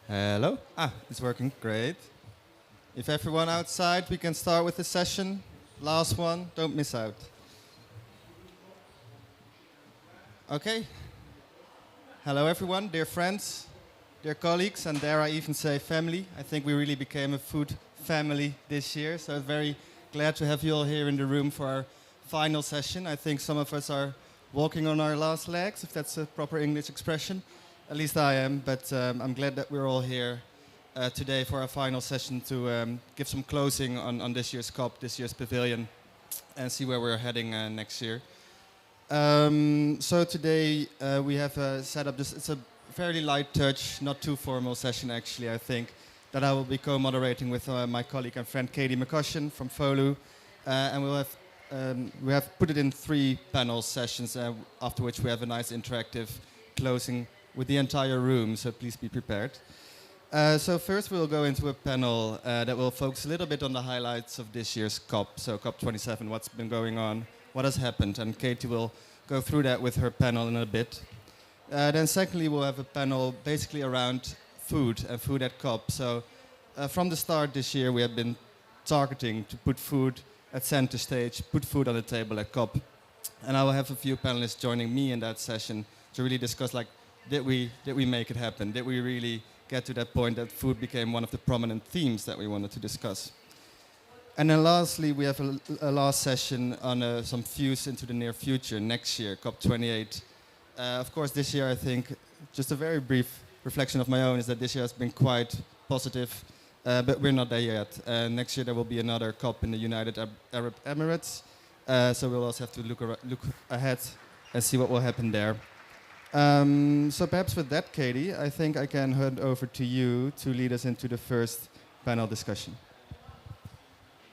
Hello. It's working. Great. If everyone outside, we can start with the session. Last one. Don't miss out. Okay. Hello, everyone, dear friends, dear colleagues, and dare I even say family. I think we really became a food family this year, so I'm very glad to have you all here in the room for our final session. I think some of us are walking on our last legs, if that's a proper English expression. At least I am, but I'm glad that we're all here today for our final session to give some closing on this year's COP, this year's pavilion, and see where we're heading next year. So today we have set up this, it's a fairly light touch, not too formal session actually, I think, that I will be co-moderating with my colleague and friend Katie McCushion from FOLU. And we have put it in 3 panel sessions, after which we have a nice interactive closing with the entire room, so please be prepared. So first we'll go into a panel that will focus a little bit on the highlights of this year's COP, so COP27, what's been going on, what has happened, and Katie will go through that with her panel in a bit. Then secondly, we'll have a panel basically around food and food at COP. So from the start this year, we have been targeting to put food at center stage, put food on the table at COP. And I will have a few panelists joining me in that session to really discuss, like, did we make it happen? Did we really get to that point that food became one of the prominent themes that we wanted to discuss? And then lastly, we have a last session on some views into the near future, next year, COP28. Of course, this year, I think, just a very brief reflection of my own is that this year has been quite positive, but we're not there yet. Next year, there will be another COP in the United Arab Emirates, so we'll also have to look ahead and see what will happen there. So perhaps with that, Katie, I think I can hand over to you to lead us into the first panel discussion.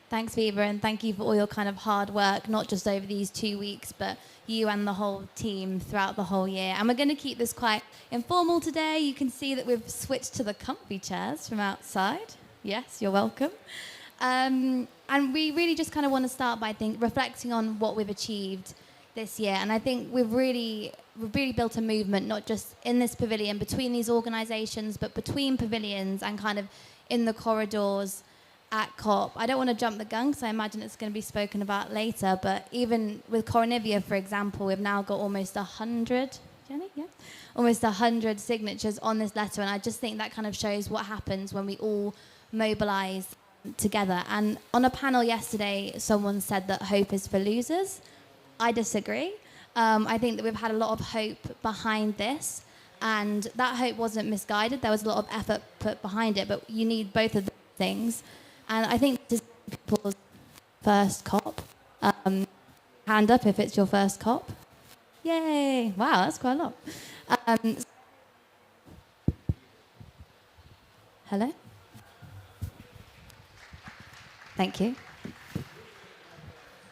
Thanks, Viva, and thank you for all your kind of hard work, not just over these 2 weeks, but you and the whole team throughout the whole year. And we're going to keep this quite informal today. You can see that we've switched to the comfy chairs from outside. Yes, you're welcome. And we really just kind of want to start by, I think, reflecting on what we've achieved this year. And I think we've really built a movement, not just in this pavilion, between these organisations, but between pavilions and kind of in the corridors at COP. I don't want to jump the gun because I imagine it's going to be spoken about later, but even with Coronivia, for example, we've now got almost 100, Jenny? Yeah? Almost 100 signatures on this letter, and I just think that kind of shows what happens when we all mobilise together. And on a panel yesterday, someone said that hope is for losers. I disagree. I think that we've had a lot of hope behind this, and that hope wasn't misguided. There was a lot of effort put behind it, but you need both of those things. And I think this is people's first COP. Hand up if it's your first COP. Yay! Wow, that's quite a lot. Hello? Thank you.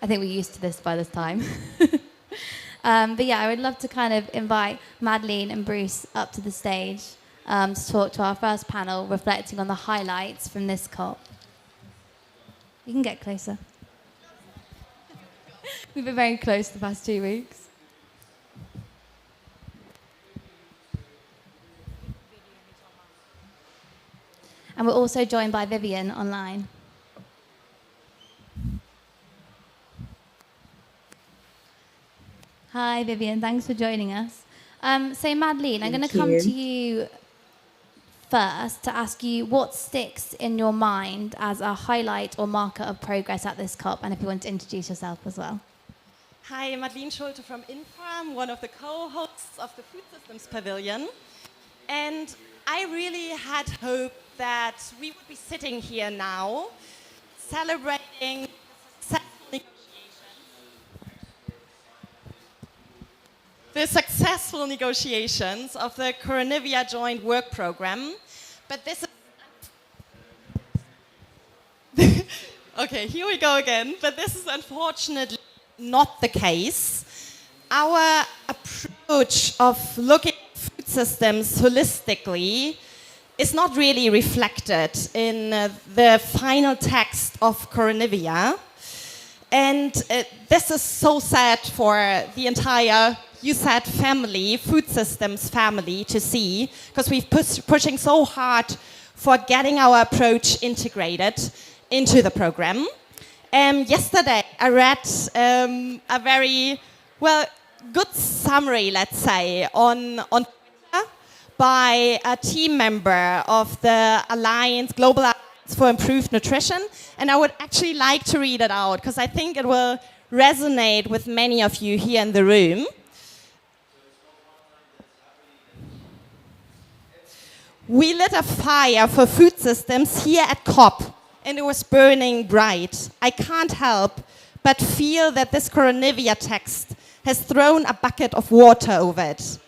I think we're used to this by this time. But yeah, I would love to kind of invite Madeleine and Bruce up to the stage to talk to our first panel, reflecting on the highlights from this COP. You can get closer. We've been very close the past 2 weeks. And we're also joined by Vivian online. Hi, Vivian. Thanks for joining us. So, Madeleine, I'm going to come to you first to ask you what sticks in your mind as a highlight or marker of progress at this COP, and if you want to introduce yourself as well. Hi, Madeleine Schulte from Infram, one of the co-hosts of the Food Systems Pavilion. And I really had hoped that we would be sitting here now, celebrating the successful negotiations of the Coronivia Joint Work Programme. But this is... Okay, here we go again. But this is unfortunately not the case. Our approach of looking at food systems holistically is not really reflected in the final text of Coronivia. And this is so sad for the entire, you said family, food systems family to see, because we've pushing so hard for getting our approach integrated into the program. Yesterday, I read a very, well, good summary, let's say, on Twitter by a team member of the Alliance, Global Alliance for Improved Nutrition. And I would actually like to read it out, because I think it will resonate with many of you here in the room. We lit a fire for food systems here at COP, and it was burning bright. I can't help but feel that this Coronivia text has thrown a bucket of water over it.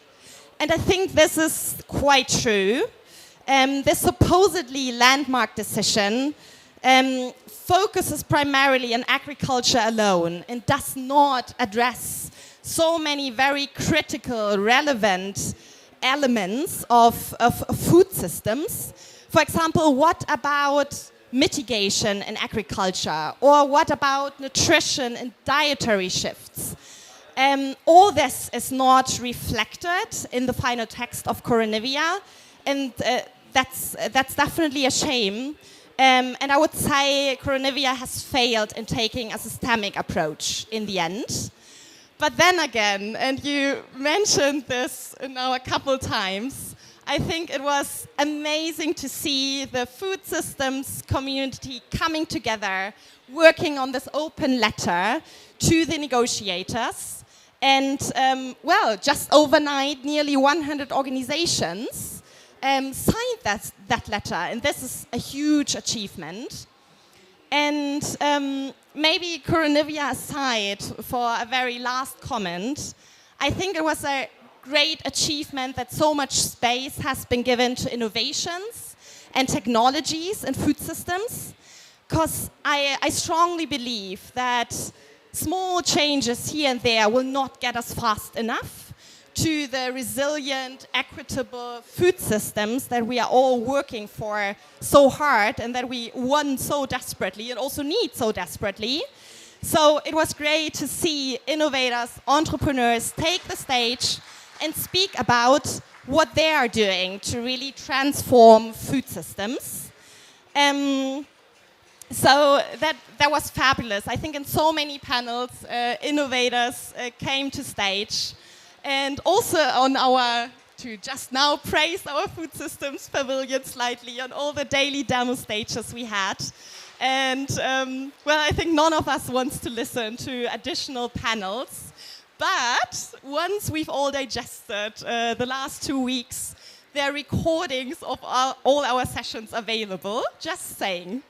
And I think this is quite true. This supposedly landmark decision focuses primarily on agriculture alone and does not address so many very critical, relevant elements of food systems. For example, what about mitigation in agriculture? Or what about nutrition and dietary shifts? All this is not reflected in the final text of Coronivia, and that's definitely a shame. And I would say Coronivia has failed in taking a systemic approach in the end. But then again, and you mentioned this now a couple times, I think it was amazing to see the food systems community coming together, working on this open letter to the negotiators. And well, just overnight, nearly 100 organizations signed that letter. And this is a huge achievement. And maybe Coronivia aside, for a very last comment, I think it was a great achievement that so much space has been given to innovations and technologies in food systems, because I strongly believe that small changes here and there will not get us fast enough to the resilient, equitable food systems that we are all working for so hard and that we want so desperately and also need so desperately. So it was great to see innovators, entrepreneurs take the stage and speak about what they are doing to really transform food systems. So that was fabulous. I think in so many panels, innovators came to stage. And also on to just now praise our Food Systems Pavilion slightly on all the daily demo stages we had. And well, I think none of us wants to listen to additional panels. But once we've all digested the last 2 weeks, there are recordings of all our sessions available. Just saying.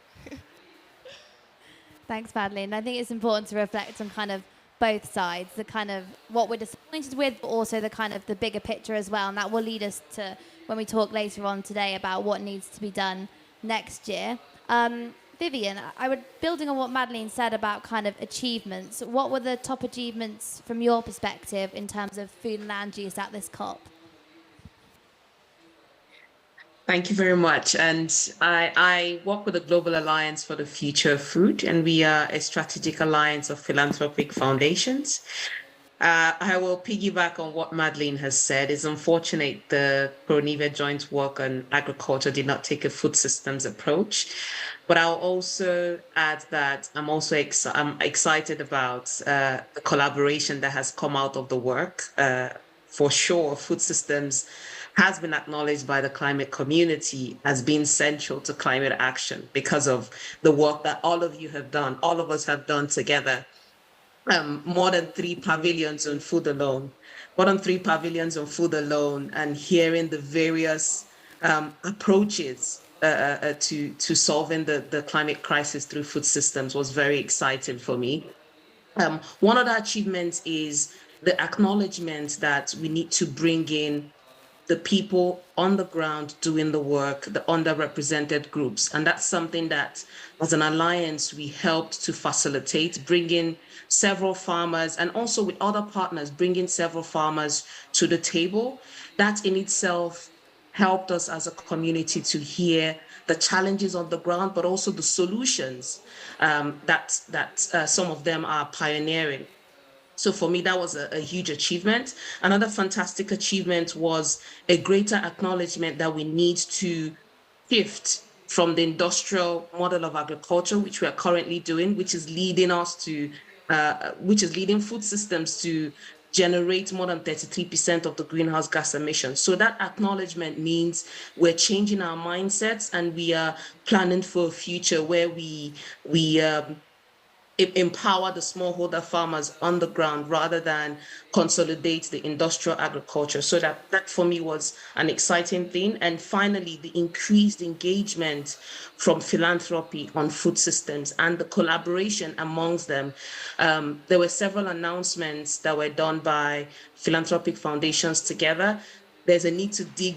Thanks, Madeleine. I think it's important to reflect on kind of both sides, the kind of what we're disappointed with, but also the kind of the bigger picture as well. And that will lead us to when we talk later on today about what needs to be done next year. Vivian, building on what Madeleine said about kind of achievements, what were the top achievements from your perspective in terms of food and land use at this COP? Thank you very much. And I work with the Global Alliance for the Future of Food, and we are a strategic alliance of philanthropic foundations. I will piggyback on what Madeleine has said. It's unfortunate the Coronivia joint work on agriculture did not take a food systems approach. But I'll also add that I'm also excited about the collaboration that has come out of the work. For sure, food systems has been acknowledged by the climate community as being central to climate action because of the work that all of you have done, all of us have done together. More than 3 pavilions on food alone, and hearing the various approaches to solving the climate crisis through food systems was very exciting for me. One of the achievements is the acknowledgement that we need to bring in the people on the ground doing the work, the underrepresented groups. And that's something that, as an alliance, we helped to facilitate, bringing several farmers and also with other partners, bringing several farmers to the table. That in itself helped us as a community to hear the challenges on the ground, but also the solutions that some of them are pioneering. So for me, that was a huge achievement. Another fantastic achievement was a greater acknowledgement that we need to shift from the industrial model of agriculture, which we are currently doing, which is leading which is leading food systems to generate more than 33% of the greenhouse gas emissions. So that acknowledgement means we're changing our mindsets and we are planning for a future where we empower the smallholder farmers on the ground rather than consolidate the industrial agriculture. So that for me was an exciting thing. And finally, the increased engagement from philanthropy on food systems and the collaboration amongst them. There were several announcements that were done by philanthropic foundations together. There's a need to dig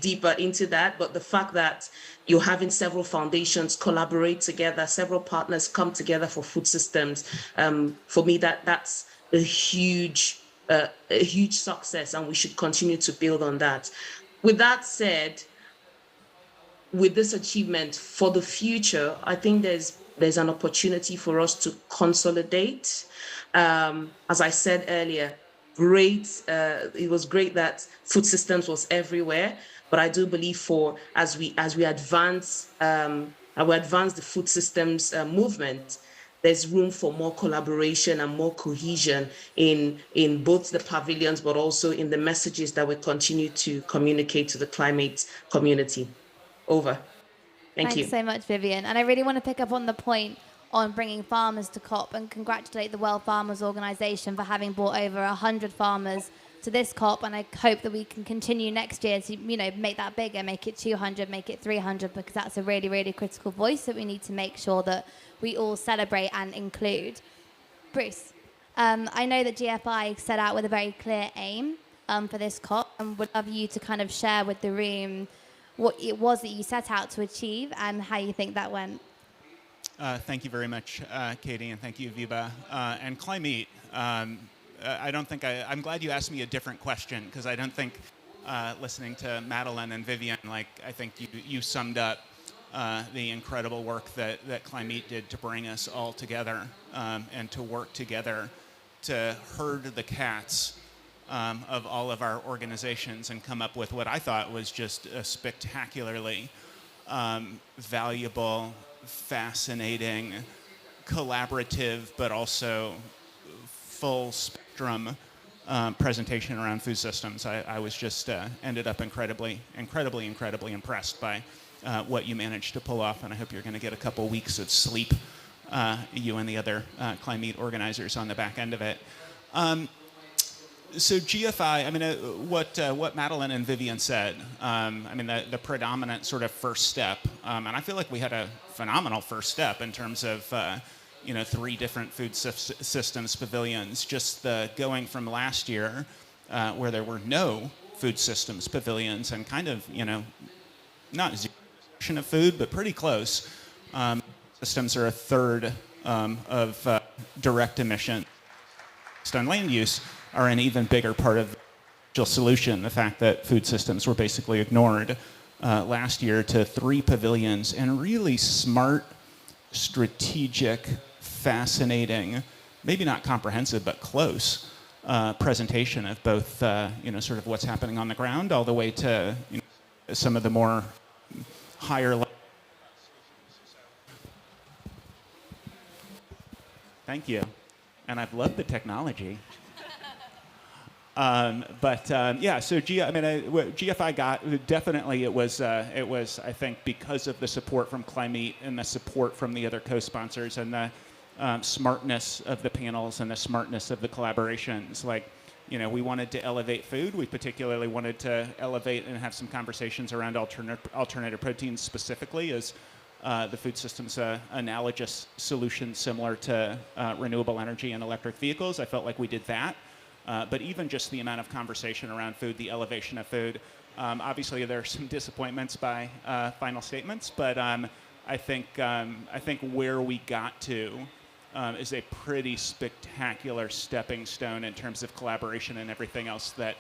deeper into that, but the fact that you're having several foundations collaborate together, several partners come together for food systems, for me that's a huge success, and we should continue to build on that. With that said, with this achievement for the future, I think there's an opportunity for us to consolidate. As I said earlier, it was great that food systems was everywhere, but I do believe as we advance the food systems movement, there's room for more collaboration and more cohesion in both the pavilions, but also in the messages that we continue to communicate to the climate community. Over. Thank Thanks you. so much, Vivian. And I really want to pick up on the point on bringing farmers to COP and congratulate the World Farmers Organization for having brought over 100 farmers to this COP. And I hope that we can continue next year to, make that bigger, make it 200, make it 300, because that's a really, really critical voice that we need to make sure that we all celebrate and include. Bruce, I know that GFI set out with a very clear aim for this COP, and would love you to kind of share with the room what it was that you set out to achieve and how you think that went. Thank you very much, Katie, and thank you, Viva. And Climate, I don't think I'm glad you asked me a different question, because I don't think listening to Madeline and Vivian, I think you summed up the incredible work that Climate did to bring us all together and to work together to herd the cats of all of our organizations and come up with what I thought was just a spectacularly valuable, fascinating, collaborative, but also full spectrum presentation around food systems. I was just ended up incredibly impressed by what you managed to pull off, and I hope you're going to get a couple weeks of sleep, you and the other Climate organizers on the back end of it. So GFI, what Madeline and Vivian said, the predominant sort of first step, and I feel like we had a phenomenal first step in terms of, 3 different food systems pavilions, just going from last year where there were no food systems pavilions and kind of, not zero of food, but pretty close. Systems are a third of direct emission on land use, are an even bigger part of the solution. The fact that food systems were basically ignored last year to 3 pavilions and really smart, strategic, fascinating, maybe not comprehensive, but close presentation of both, sort of what's happening on the ground all the way to some of the more higher level. Thank you. And I've loved the technology. So GFI got, definitely it was, I think, because of the support from Climate and the support from the other co-sponsors and the smartness of the panels and the smartness of the collaborations. We wanted to elevate food. We particularly wanted to elevate and have some conversations around alternative proteins specifically as the food systems analogous solution similar to renewable energy and electric vehicles. I felt like we did that. But even just the amount of conversation around food, the elevation of food, obviously there are some disappointments by final statements, but I think where we got to is a pretty spectacular stepping stone in terms of collaboration and everything else that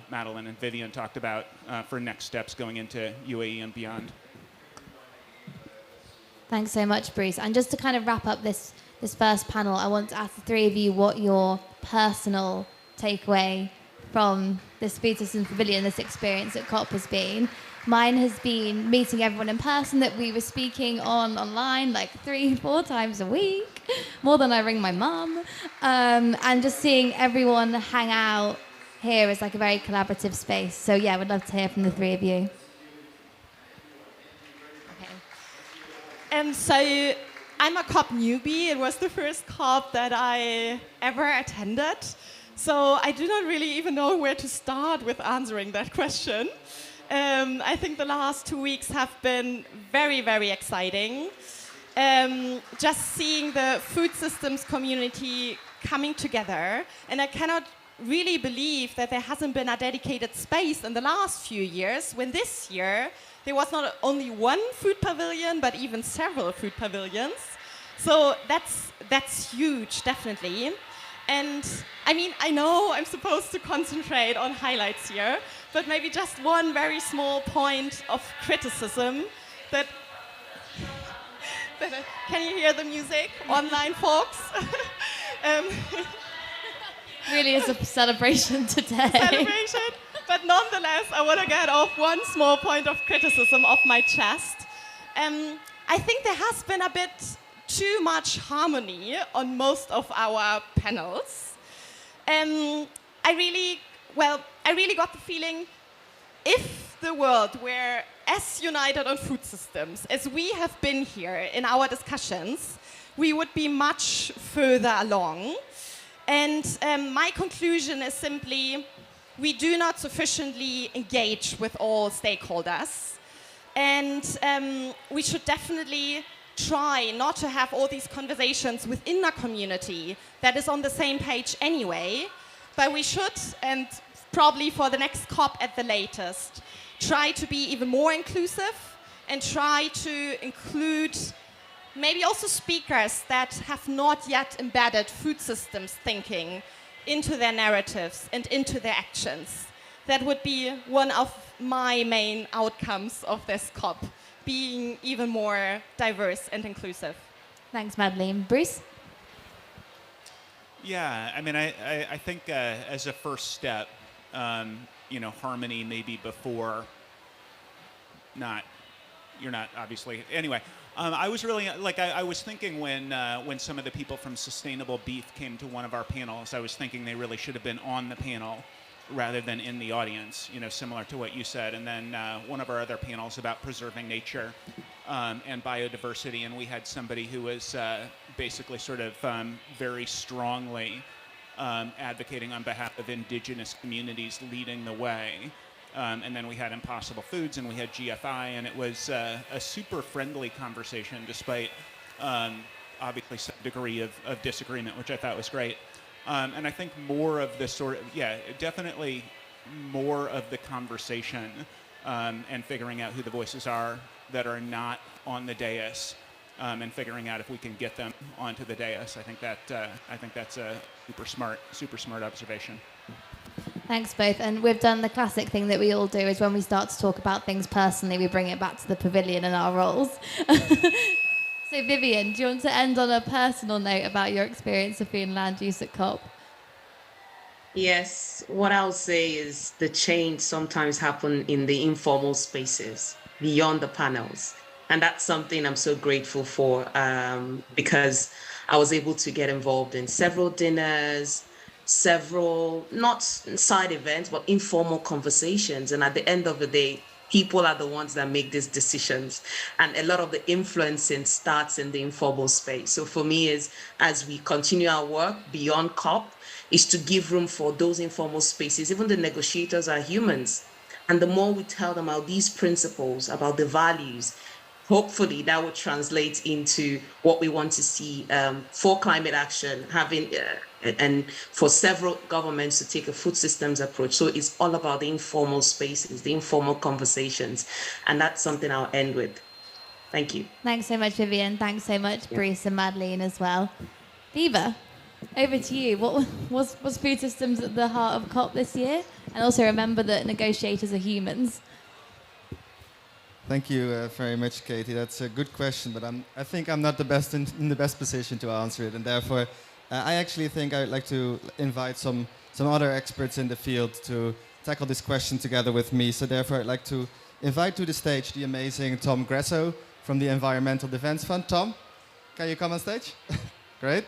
Madeline and Vivian talked about for next steps going into UAE and beyond. Thanks so much, Bruce. And just to kind of wrap up this first panel, I want to ask the three of you what your personal takeaway from this Food Systems Pavilion, this experience at COP has been. Mine has been meeting everyone in person that we were speaking online like 3-4 times a week, more than I ring my mum, and just seeing everyone hang out here is like a very collaborative space. So yeah, we'd love to hear from the three of you. So I'm a COP newbie. It was the first COP that I ever attended. So I do not really even know where to start with answering that question. I think the last 2 weeks have been very, very exciting. Just seeing the food systems community coming together. And I cannot really believe that there hasn't been a dedicated space in the last few years, when this year there was not only one food pavilion, but even several food pavilions. So that's huge, definitely. And I mean, I know I'm supposed to concentrate on highlights here, but maybe just one very small point of criticism that can you hear the music online, folks? Really is a celebration today. Celebration, but nonetheless, I want to get off one small point of criticism off my chest. I think there has been a bit too much harmony on most of our panels. I really got the feeling if the world were as united on food systems as we have been here in our discussions, we would be much further along. And my conclusion is simply, we do not sufficiently engage with all stakeholders. And we should definitely try not to have all these conversations within a community that is on the same page anyway, but we should, and probably for the next COP at the latest, try to be even more inclusive and try to include maybe also speakers that have not yet embedded food systems thinking into their narratives and into their actions. That would be one of my main outcomes of this COP, being even more diverse and inclusive. Thanks, Madeleine. Bruce? Yeah, I mean, I think as a first step, harmony maybe before, you're not obviously, anyway. I was really, I was thinking when some of the people from Sustainable Beef came to one of our panels, I was thinking they really should have been on the panel rather than in the audience, similar to what you said. And then one of our other panels about preserving nature and biodiversity, and we had somebody who was basically sort of very strongly advocating on behalf of indigenous communities leading the way. And then we had Impossible Foods and we had GFI, and it was a super friendly conversation despite obviously some degree of disagreement, which I thought was great. And I think more of the definitely more of the conversation and figuring out who the voices are that are not on the dais and figuring out if we can get them onto the dais. I think that's a super smart observation. Thanks both. And we've done the classic thing that we all do is when we start to talk about things personally, we bring it back to the pavilion and our roles. So Vivian, do you want to end on a personal note about your experience of being land use at COP? Yes, what I'll say is the change sometimes happen in the informal spaces beyond the panels. And that's something I'm so grateful for because I was able to get involved in several dinners, several, not side events, but informal conversations. And at the end of the day, people are the ones that make these decisions. And a lot of the influencing starts in the informal space. So for me, as we continue our work beyond COP, is to give room for those informal spaces. Even the negotiators are humans. And the more we tell them about these principles, about the values, hopefully that will translate into what we want to see for climate action, and for several governments to take a food systems approach. So it's all about the informal spaces, the informal conversations. And that's something I'll end with. Thank you. Thanks so much, Vivian. Thanks so much, Bruce and Madeleine as well. Viva, over to you. What was food systems at the heart of COP this year? And also remember that negotiators are humans. Thank you very much, Katie. That's a good question, but I think I'm not the best in the best position to answer it, and therefore, I actually think I'd like to invite some other experts in the field to tackle this question together with me. So therefore, I'd like to invite to the stage the amazing Tom Gresso from the Environmental Defense Fund. Tom, can you come on stage? Great.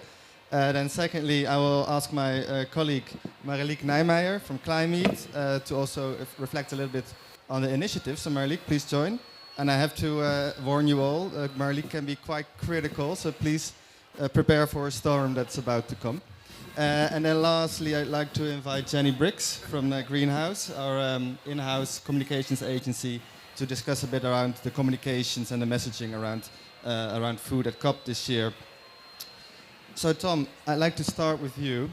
Then secondly, I will ask my colleague Mariliek Nijmeijer from Climate to also reflect a little bit on the initiative. So Mariliek, please join. And I have to warn you all, Mariliek can be quite critical, so please prepare for a storm that's about to come. And then lastly, I'd like to invite Jenny Briggs from Greenhouse, our in-house communications agency, to discuss a bit around the communications and the messaging around food at COP this year. So Tom, I'd like to start with you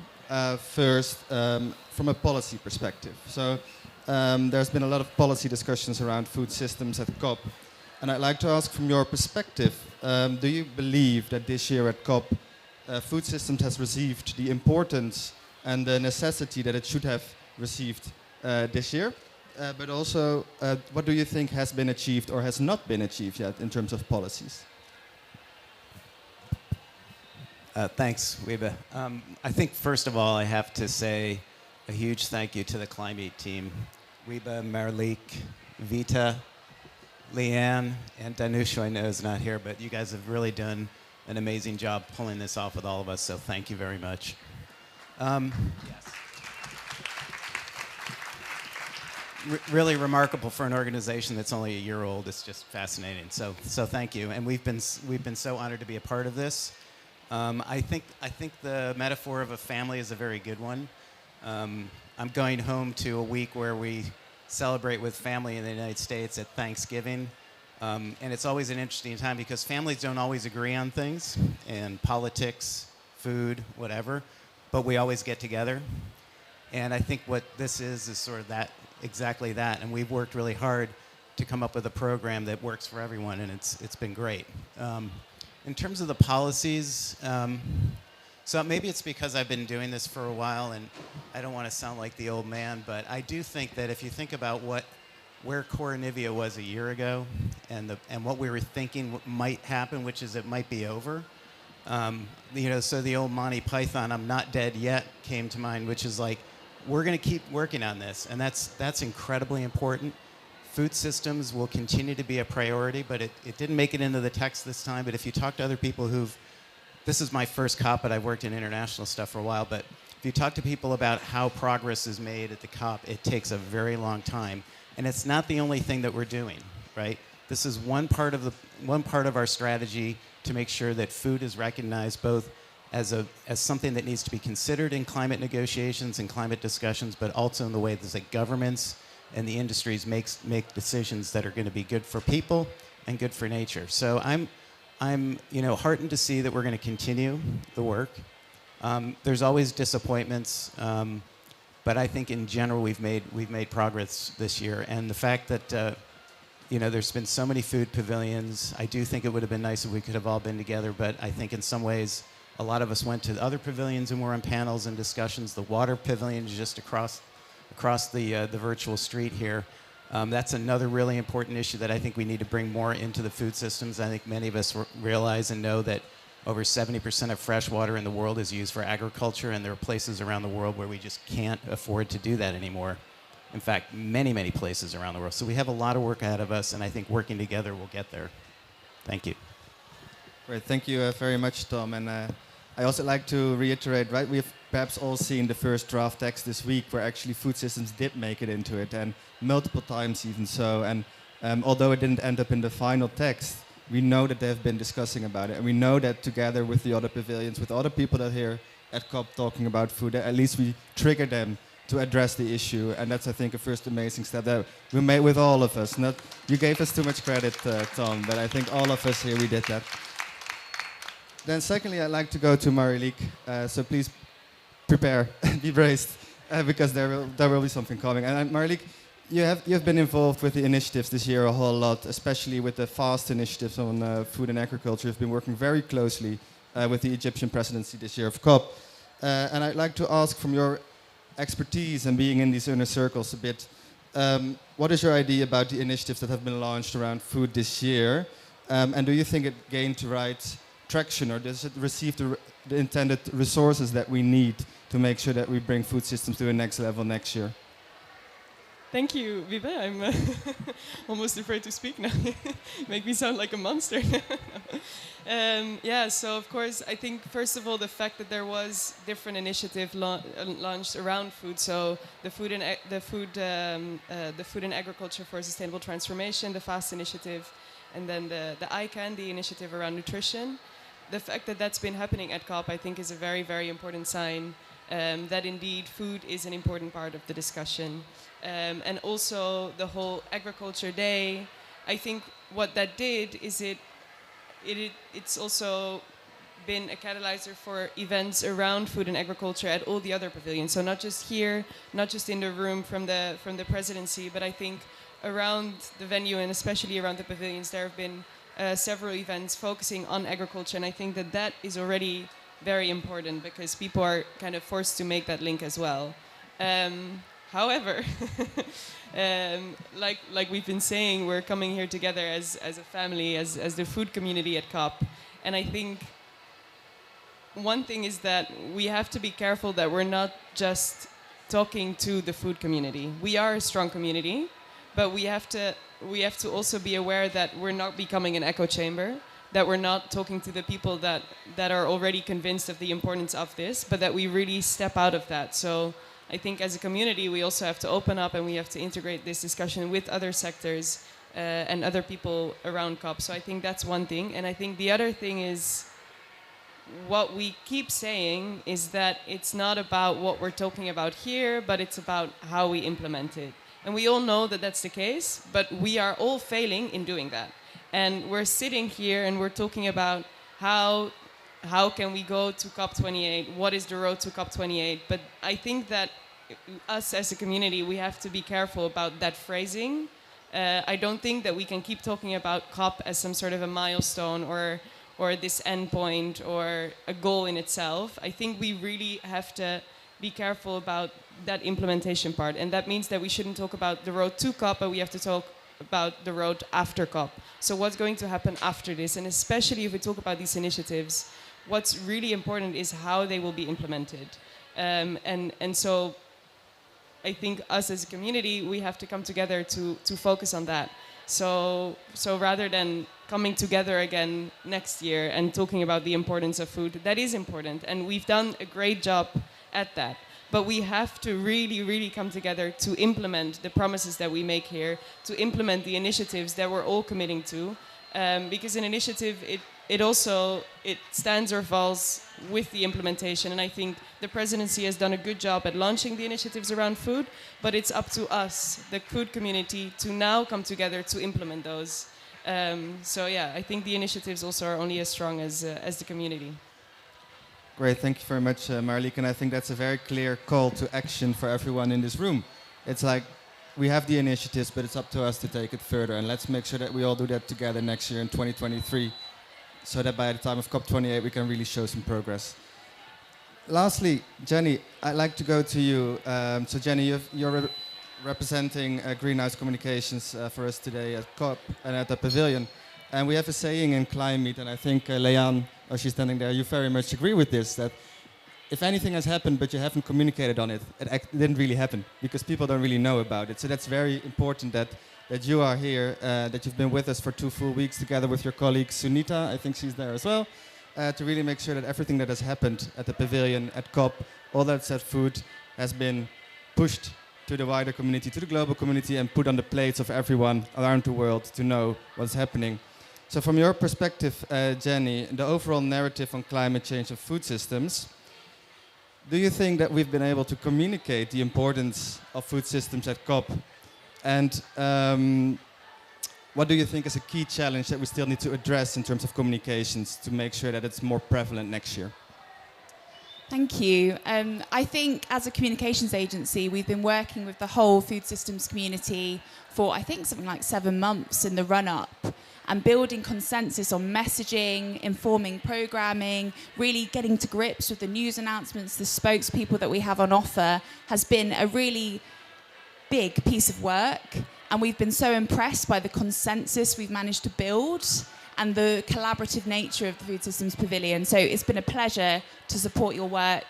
first from a policy perspective. So there's been a lot of policy discussions around food systems at COP. And I'd like to ask from your perspective, do you believe that this year at COP, food systems has received the importance and the necessity that it should have received this year? But also, what do you think has been achieved or has not been achieved yet in terms of policies? Thanks, Wiebe. I think, first of all, I have to say a huge thank you to the Climate team. Wiebe, Mariliek, Vita, Leanne, and Danusha, I know is not here, but you guys have really done an amazing job pulling this off with all of us, so thank you very much. Yes. Really remarkable for an organization that's only a year old. It's just fascinating. So thank you, and we've been so honored to be a part of this. I think the metaphor of a family is a very good one. I'm going home to a week where we celebrate with family in the United States at Thanksgiving. And it's always an interesting time because families don't always agree on things, in politics, food, whatever, but we always get together. And I think what this is sort of that, exactly that. And we've worked really hard to come up with a program that works for everyone, and it's been great. In terms of the policies, so maybe it's because I've been doing this for a while and I don't want to sound like the old man, but I do think that if you think about where Core Nivea was a year ago and what we were thinking might happen, which is it might be over. So the old Monty Python, I'm not dead yet, came to mind, which is like, we're going to keep working on this, and that's incredibly important. Food systems will continue to be a priority, but it didn't make it into the text this time. But if you talk to other people this is my first COP, but I've worked in international stuff for a while, but if you talk to people about how progress is made at the COP, it takes a very long time. And it's not the only thing that we're doing, right? This is one part of our strategy to make sure that food is recognized both as something that needs to be considered in climate negotiations and climate discussions, but also in the way that governments and the industries make decisions that are going to be good for people and good for nature. So I'm heartened to see that we're going to continue the work. There's always disappointments, but I think in general we've made progress this year. And the fact that there's been so many food pavilions, I do think it would have been nice if we could have all been together. But I think in some ways a lot of us went to other pavilions and were on panels and discussions. The water pavilion is just across the virtual street here. That's another really important issue that I think we need to bring more into the food systems. I think many of us realize and know that over 70% of fresh water in the world is used for agriculture, and there are places around the world where we just can't afford to do that anymore. In fact, many, many places around the world. So we have a lot of work ahead of us, and I think working together we'll get there. Thank you. Great, thank you very much, Tom. And I also like to reiterate, right, we've perhaps all seen the first draft text this week where actually food systems did make it into it, and multiple times even so. And although it didn't end up in the final text, we know that they've been discussing about it. And we know that together with the other pavilions, with other people that are here at COP talking about food, at least we trigger them to address the issue. And that's, I think, a first amazing step that we made with all of us. You gave us too much credit, Tom, but I think all of us here, we did that. Then secondly, I'd like to go to Mariliek. So please prepare, be braced, because there will be something coming. And Mariliek, you have been involved with the initiatives this year a whole lot, especially with the FAST initiatives on food and agriculture. You've been working very closely with the Egyptian presidency this year of COP. And I'd like to ask, from your expertise and being in these inner circles a bit, what is your idea about the initiatives that have been launched around food this year? And do you think it gained the right traction, or does it receive the intended resources that we need to make sure that we bring food systems to the next level next year? Thank you, Vibe. I'm almost afraid to speak now. Make me sound like a monster. Yeah, so of course, I think first of all, the fact that there was different initiative launched around food. So the food and agriculture for sustainable transformation, the FAST initiative, and then the eye candy initiative around nutrition. The fact that that's been happening at COP, I think, is a very, very important sign that indeed food is an important part of the discussion. And also the whole agriculture day, I think what that did is it's also been a catalyzer for events around food and agriculture at all the other pavilions. So not just here, not just in the room from the presidency, but I think around the venue and especially around the pavilions, there have been several events focusing on agriculture, and I think that that is already very important because people are kind of forced to make that link as well. However, like we've been saying, we're coming here together as a family, as the food community at COP. And I think one thing is that we have to be careful that we're not just talking to the food community. We are a strong community, but we have to also be aware that we're not becoming an echo chamber, that we're not talking to the people that are already convinced of the importance of this, but that we really step out of that. So I think as a community, we also have to open up and we have to integrate this discussion with other sectors and other people around COP. So I think that's one thing. And I think the other thing is what we keep saying is that it's not about what we're talking about here, but it's about how we implement it. And we all know that that's the case, but we are all failing in doing that. And we're sitting here and we're talking about how can we go to COP28? What is the road to COP28? But I think that us as a community, we have to be careful about that phrasing. I don't think that we can keep talking about COP as some sort of a milestone or this endpoint or a goal in itself. I think we really have to be careful about that implementation part. And that means that we shouldn't talk about the road to COP, but we have to talk about the road after COP. So what's going to happen after this? And especially if we talk about these initiatives, what's really important is how they will be implemented. And so I think us as a community, we have to come together to focus on that. So rather than coming together again next year and talking about the importance of food, that is important. And we've done a great job at that. But we have to really, really come together to implement the promises that we make here, to implement the initiatives that we're all committing to. Because an initiative, it stands or falls with the implementation. And I think the presidency has done a good job at launching the initiatives around food, but it's up to us, the food community, to now come together to implement those. So yeah, I think the initiatives also are only as strong as the community. Great, thank you very much, Marlieke. And I think that's a very clear call to action for everyone in this room. It's like we have the initiatives, but it's up to us to take it further. And let's make sure that we all do that together next year in 2023, so that by the time of COP28 we can really show some progress. Lastly, Jenny, I'd like to go to you. So Jenny, you're representing Greenhouse Communications for us today at COP and at the Pavilion. And we have a saying in climate, and I think Leanne, she's standing there, you very much agree with this, that if anything has happened but you haven't communicated on it, it didn't really happen because people don't really know about it. So that's very important that you are here, that you've been with us for 2 full weeks together with your colleague Sunita, I think she's there as well, to really make sure that everything that has happened at the Pavilion, at COP, all that's at food has been pushed to the wider community, to the global community, and put on the plates of everyone around the world to know what's happening. So from your perspective, Jenny, the overall narrative on climate change and food systems, do you think that we've been able to communicate the importance of food systems at COP? And what do you think is a key challenge that we still need to address in terms of communications to make sure that it's more prevalent next year? Thank you. I think as a communications agency, we've been working with the whole food systems community for, I think, something like 7 months in the run-up, and building consensus on messaging, informing programming, really getting to grips with the news announcements, the spokespeople that we have on offer has been a really big piece of work, and we've been so impressed by the consensus we've managed to build and the collaborative nature of the Food Systems Pavilion. So it's been a pleasure to support your work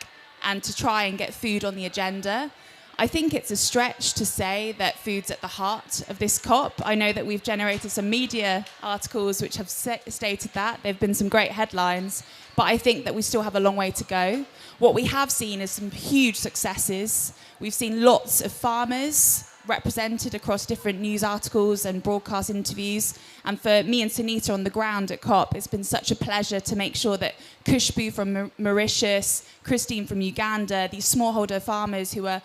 and to try and get food on the agenda. I think it's a stretch to say that food's at the heart of this COP. I know that we've generated some media articles which have stated that. There have been some great headlines, but I think that we still have a long way to go. What we have seen is some huge successes. We've seen lots of farmers represented across different news articles and broadcast interviews. And for me and Sunita on the ground at COP, it's been such a pleasure to make sure that Kushbu from Mauritius, Christine from Uganda, these smallholder farmers who are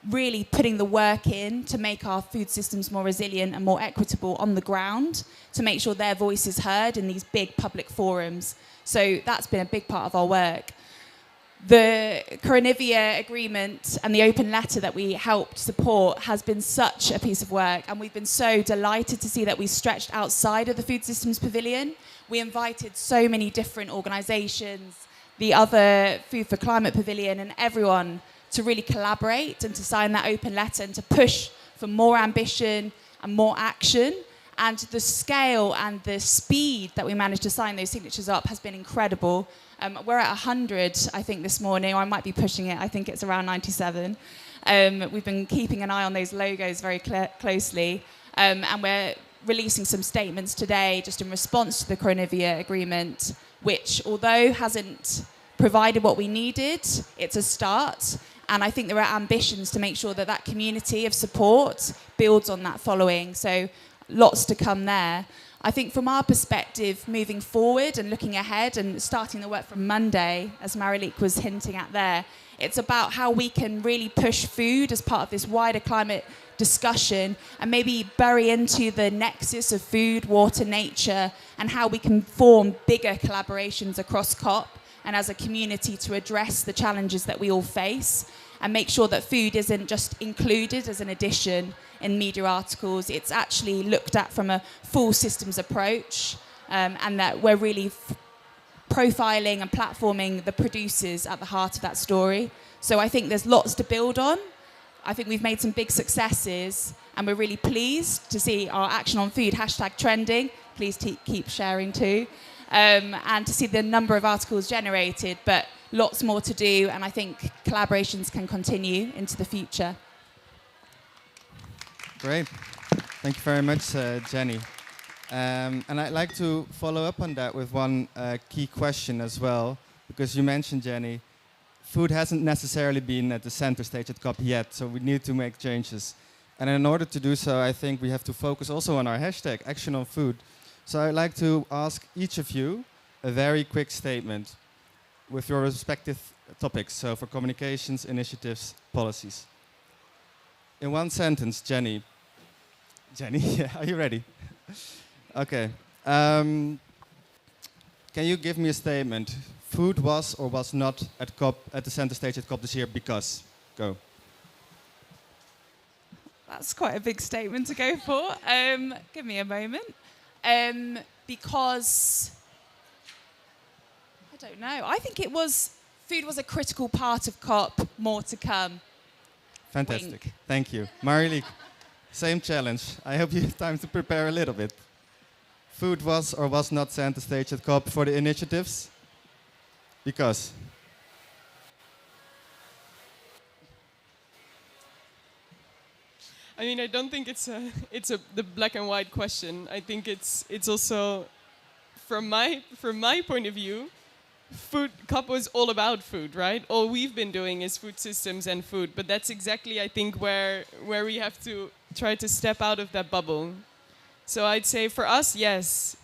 really putting the work in to make our food systems more resilient and more equitable on the ground, to make sure their voice is heard in these big public forums. So that's been a big part of our work. The Coronivia agreement and the open letter that we helped support has been such a piece of work, and we've been so delighted to see that we stretched outside of the Food Systems Pavilion. We invited so many different organisations, the other Food for Climate Pavilion, and everyone to really collaborate and to sign that open letter and to push for more ambition and more action. And the scale and the speed that we managed to sign those signatures up has been incredible. We're at 100, I think, this morning, or I might be pushing it. I think it's around 97. We've been keeping an eye on those logos very closely. And we're releasing some statements today just in response to the Coronivia agreement, which, although hasn't provided what we needed, it's a start. And I think there are ambitions to make sure that that community of support builds on that following. So lots to come there. I think from our perspective, moving forward and looking ahead and starting the work from Monday, as Marilik was hinting at there, it's about how we can really push food as part of this wider climate discussion and maybe bury into the nexus of food, water, nature, and how we can form bigger collaborations across COP and as a community to address the challenges that we all face and make sure that food isn't just included as an addition in media articles. It's actually looked at from a full systems approach, and that we're really profiling and platforming the producers at the heart of that story. So I think there's lots to build on. I think we've made some big successes, and we're really pleased to see our action on food #trending. Please keep sharing too. And to see the number of articles generated, but lots more to do, and I think collaborations can continue into the future. Great. Thank you very much, Jenny. And I'd like to follow up on that with one key question as well, because you mentioned, Jenny, food hasn't necessarily been at the center stage at COP yet, so we need to make changes. And in order to do so, I think we have to focus also on our hashtag, Action on Food. So I'd like to ask each of you a very quick statement with your respective topics, so for communications, initiatives, policies. In one sentence, Jenny. Jenny, yeah, are you ready? Okay. Can you give me a statement? Food was or was not at COP, at the center stage at COP this year because? Go. That's quite a big statement to go for. Give me a moment. Because, I don't know. I think food was a critical part of COP, more to come. Fantastic. Wink. Thank you. Marilik, same challenge. I hope you have time to prepare a little bit. Food was or was not center stage at COP for the initiatives? Because? I mean, I don't think it's the black and white question. I think it's also, from my point of view, COP was all about food, right? All we've been doing is food systems and food, but that's exactly, I think, where we have to try to step out of that bubble. So I'd say for us, yes,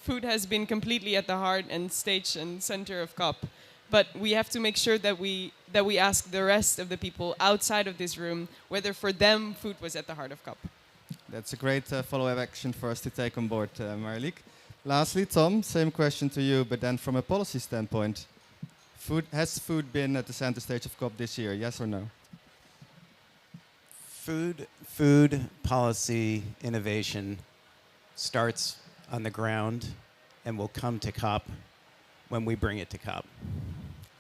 food has been completely at the heart and stage and center of COP. But we have to make sure that we ask the rest of the people outside of this room whether for them food was at the heart of COP. That's a great follow-up action for us to take on board, Marilik. Lastly, Tom, same question to you, but then from a policy standpoint. Has food been at the center stage of COP this year, yes or no? Food policy innovation starts on the ground and will come to COP when we bring it to COP.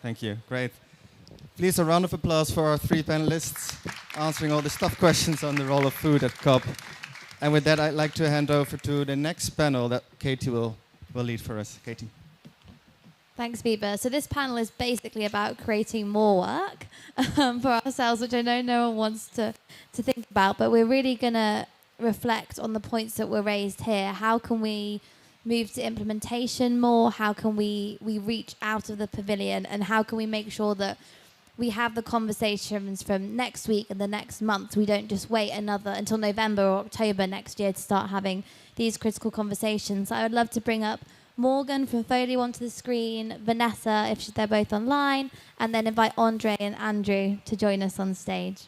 Thank you. Great. Please, a round of applause for our three panelists. answering all the tough questions on the role of food at COP. And with that, I'd like to hand over to the next panel that Katie will lead for us. Katie. Thanks, Biba. So this panel is basically about creating more work for ourselves, which I know no one wants to think about, but we're really going to reflect on the points that were raised here. How can we move to implementation more? How can we reach out of the pavilion? And how can we make sure that we have the conversations from next week and the next month? We don't just wait until November or October next year to start having these critical conversations. I would love to bring up Morgan from Foley onto the screen, Vanessa, if they're both online, and then invite Andre and Andrew to join us on stage.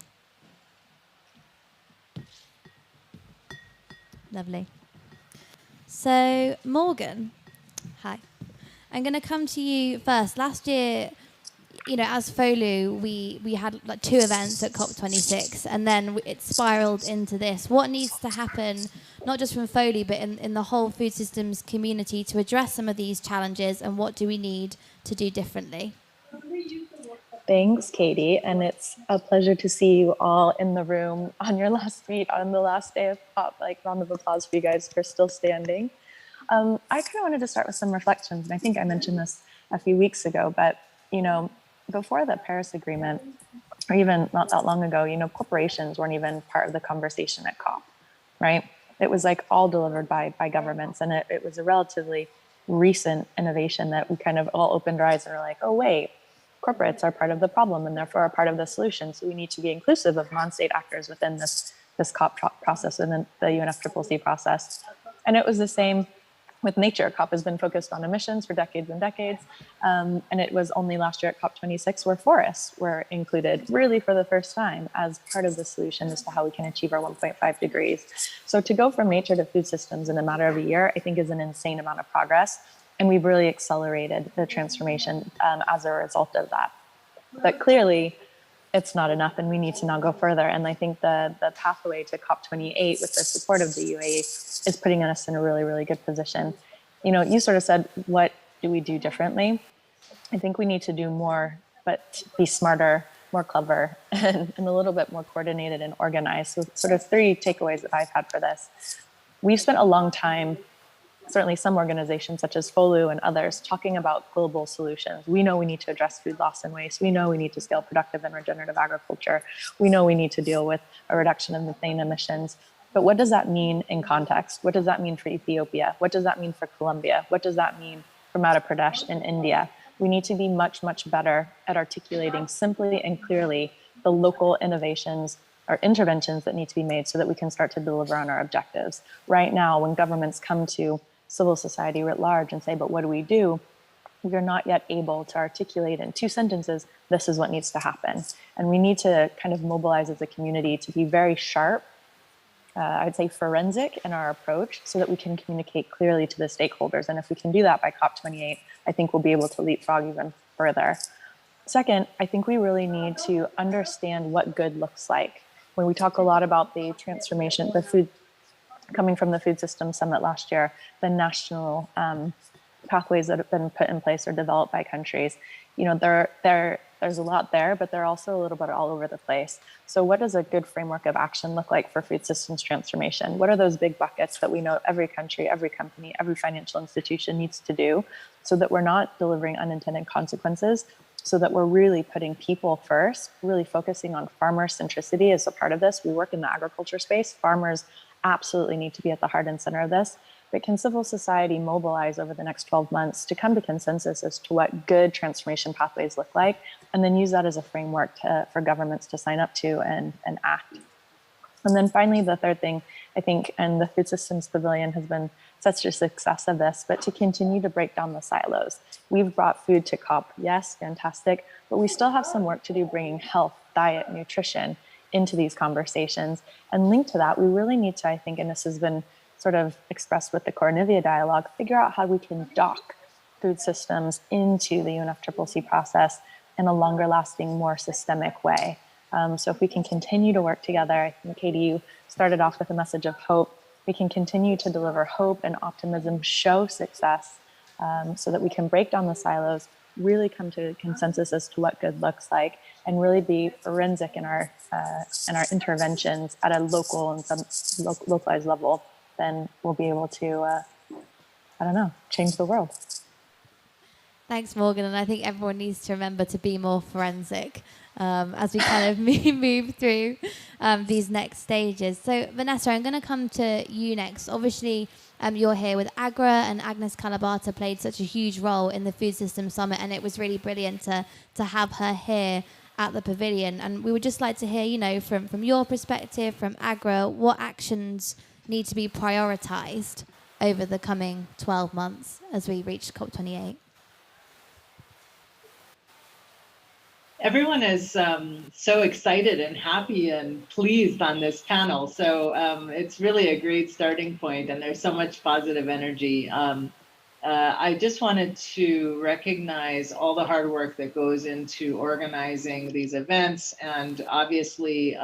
Lovely. So, Morgan, hi. I'm going to come to you first. Last year, as FOLU, we had like 2 events at COP26, and then it spiraled into this. What needs to happen, not just from FOLU, but in the whole food systems community to address some of these challenges, and what do we need to do differently? Thanks, Katie, and it's a pleasure to see you all in the room on your last meet on the last day of COP. Like, round of applause for you guys for still standing. I kind of wanted to start with some reflections, and I think I mentioned this a few weeks ago, but before the Paris Agreement, or even not that long ago, corporations weren't even part of the conversation at COP, right? It was like all delivered by governments, and it was a relatively recent innovation that we kind of all opened our eyes and were like, oh wait, corporates are part of the problem and therefore are part of the solution. So we need to be inclusive of non-state actors within this COP process, within the UNFCCC process. And it was the same with nature. COP has been focused on emissions for decades and decades. And it was only last year at COP26 where forests were included really for the first time as part of the solution as to how we can achieve our 1.5 degrees. So to go from nature to food systems in a matter of a year, I think is an insane amount of progress. And we've really accelerated the transformation as a result of that. But clearly, it's not enough, and we need to now go further. And I think the pathway to COP28 with the support of the UAE is putting us in a really, really good position. You sort of said, what do we do differently? I think we need to do more, but be smarter, more clever, and a little bit more coordinated and organized. So sort of 3 takeaways that I've had for this. We've spent a long time, certainly some organizations such as FOLU and others, talking about global solutions. We know we need to address food loss and waste. We know we need to scale productive and regenerative agriculture. We know we need to deal with a reduction of methane emissions. But what does that mean in context? What does that mean for Ethiopia? What does that mean for Colombia? What does that mean for Madhya Pradesh in India? We need to be much, much better at articulating simply and clearly the local innovations or interventions that need to be made so that we can start to deliver on our objectives. Right now, when governments come to civil society writ large and say, but what do? We are not yet able to articulate in 2 sentences, this is what needs to happen. And we need to kind of mobilize as a community to be very sharp, I'd say forensic in our approach so that we can communicate clearly to the stakeholders. And if we can do that by COP28, I think we'll be able to leapfrog even further. Second, I think we really need to understand what good looks like. When we talk a lot about the transformation, the food coming from the Food Systems Summit last year, the national pathways that have been put in place or developed by countries, there's a lot there, but they're also a little bit all over the place. So what does a good framework of action look like for food systems transformation? What are those big buckets that we know every country, every company, every financial institution needs to do so that we're not delivering unintended consequences, so that we're really putting people first, really focusing on farmer centricity as a part of this. We work in the agriculture space. Farmers absolutely need to be at the heart and center of this. But can civil society mobilize over the next 12 months to come to consensus as to what good transformation pathways look like, and then use that as a framework for governments to sign up to and act? And then finally, the third thing, I think, and the Food Systems Pavilion has been such a success of this, but to continue to break down the silos. We've brought food to COP, yes, fantastic, but we still have some work to do bringing health, diet, nutrition into these conversations. And linked to that, we really need to, I think, and this has been sort of expressed with the Cornivia dialogue, figure out how we can dock food systems into the UNFCCC process in a longer lasting, more systemic way. So if we can continue to work together, I think, Katie, you started off with a message of hope. We can continue to deliver hope and optimism, show success, so that we can break down the silos, really come to consensus as to what good looks like, and really be forensic in our interventions at a local and some localized level, then we'll be able to, I don't know, change the world. Thanks, Morgan. And I think everyone needs to remember to be more forensic as we kind of move through these next stages. So, Vanessa, I'm going to come to you next. Obviously, you're here with Agra, and Agnes Calabata played such a huge role in the Food Systems Summit, and it was really brilliant to have her here at the pavilion. And we would just like to hear, you know, from your perspective, from Agra, what actions need to be prioritized over the coming 12 months as we reach COP28. Everyone is so excited and happy and pleased on this panel. So it's really a great starting point, and there's so much positive energy. I just wanted to recognize all the hard work that goes into organizing these events, and obviously,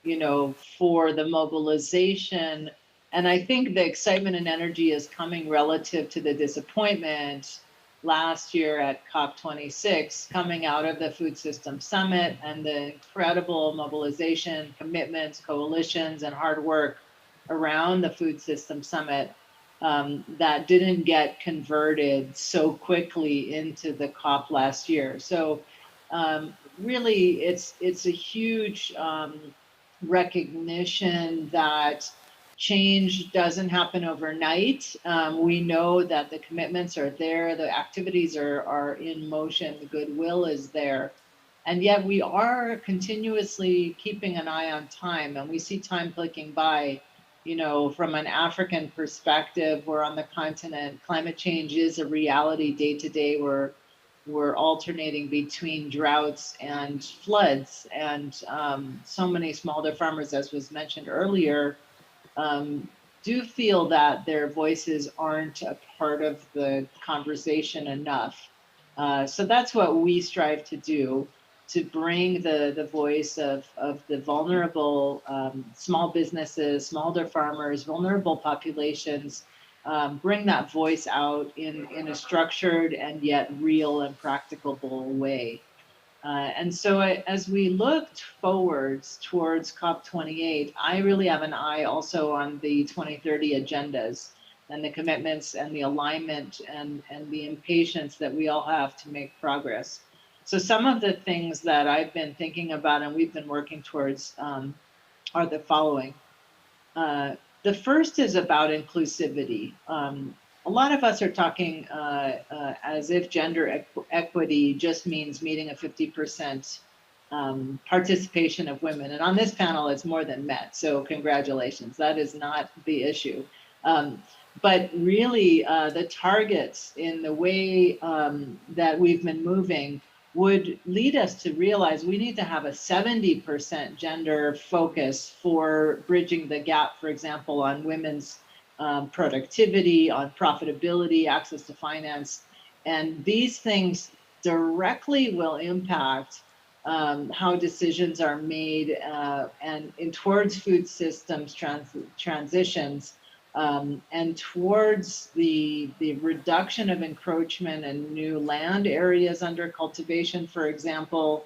you know, for the mobilization. And I think the excitement and energy is coming relative to the disappointment last year at COP26, coming out of the Food Systems Summit, and the incredible mobilization, commitments, coalitions, and hard work around the Food Systems Summit that didn't get converted so quickly into the COP last year. So really, it's a huge recognition that change doesn't happen overnight. We know that the commitments are there, the activities are in motion, the goodwill is there. And yet we are continuously keeping an eye on time, and we see time clicking by. You know, from an African perspective, we're on the continent. Climate change is a reality day to day. We're alternating between droughts and floods, and so many smallholder farmers, as was mentioned earlier, do feel that their voices aren't a part of the conversation enough. So that's what we strive to do, to bring the voice of the vulnerable small businesses, smallholder farmers, vulnerable populations, bring that voice out in a structured and yet real and practicable way. And so as we looked forwards towards COP28, I really have an eye also on the 2030 agendas and the commitments and the alignment and the impatience that we all have to make progress. So some of the things that I've been thinking about and we've been working towards are the following. The first is about inclusivity. A lot of us are talking as if gender equity just means meeting a 50% participation of women. And on this panel, it's more than met. So congratulations. That is not the issue. But really, the targets in the way that we've been moving would lead us to realize we need to have a 70% gender focus for bridging the gap, for example, on women's productivity, on profitability, access to finance. And these things directly will impact how decisions are made and towards food systems transitions and towards the reduction of encroachment and new land areas under cultivation, for example,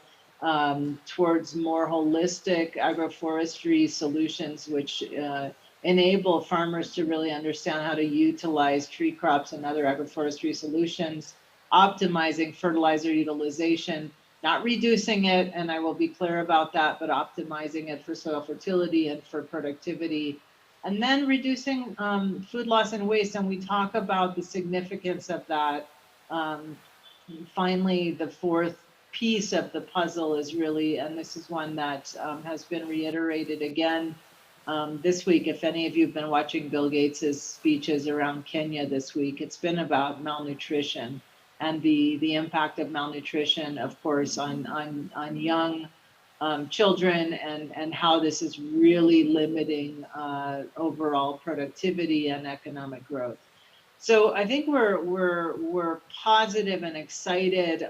towards more holistic agroforestry solutions, which enable farmers to really understand how to utilize tree crops and other agroforestry solutions, optimizing fertilizer utilization, not reducing it, and I will be clear about that, but optimizing it for soil fertility and for productivity, and then reducing food loss and waste. And we talk about the significance of that. Finally, the fourth piece of the puzzle is really, and this is one that has been reiterated again this week. If any of you have been watching Bill Gates's speeches around Kenya this week, it's been about malnutrition and the impact of malnutrition, of course, on young children, and how this is really limiting overall productivity and economic growth. So I think we're positive and excited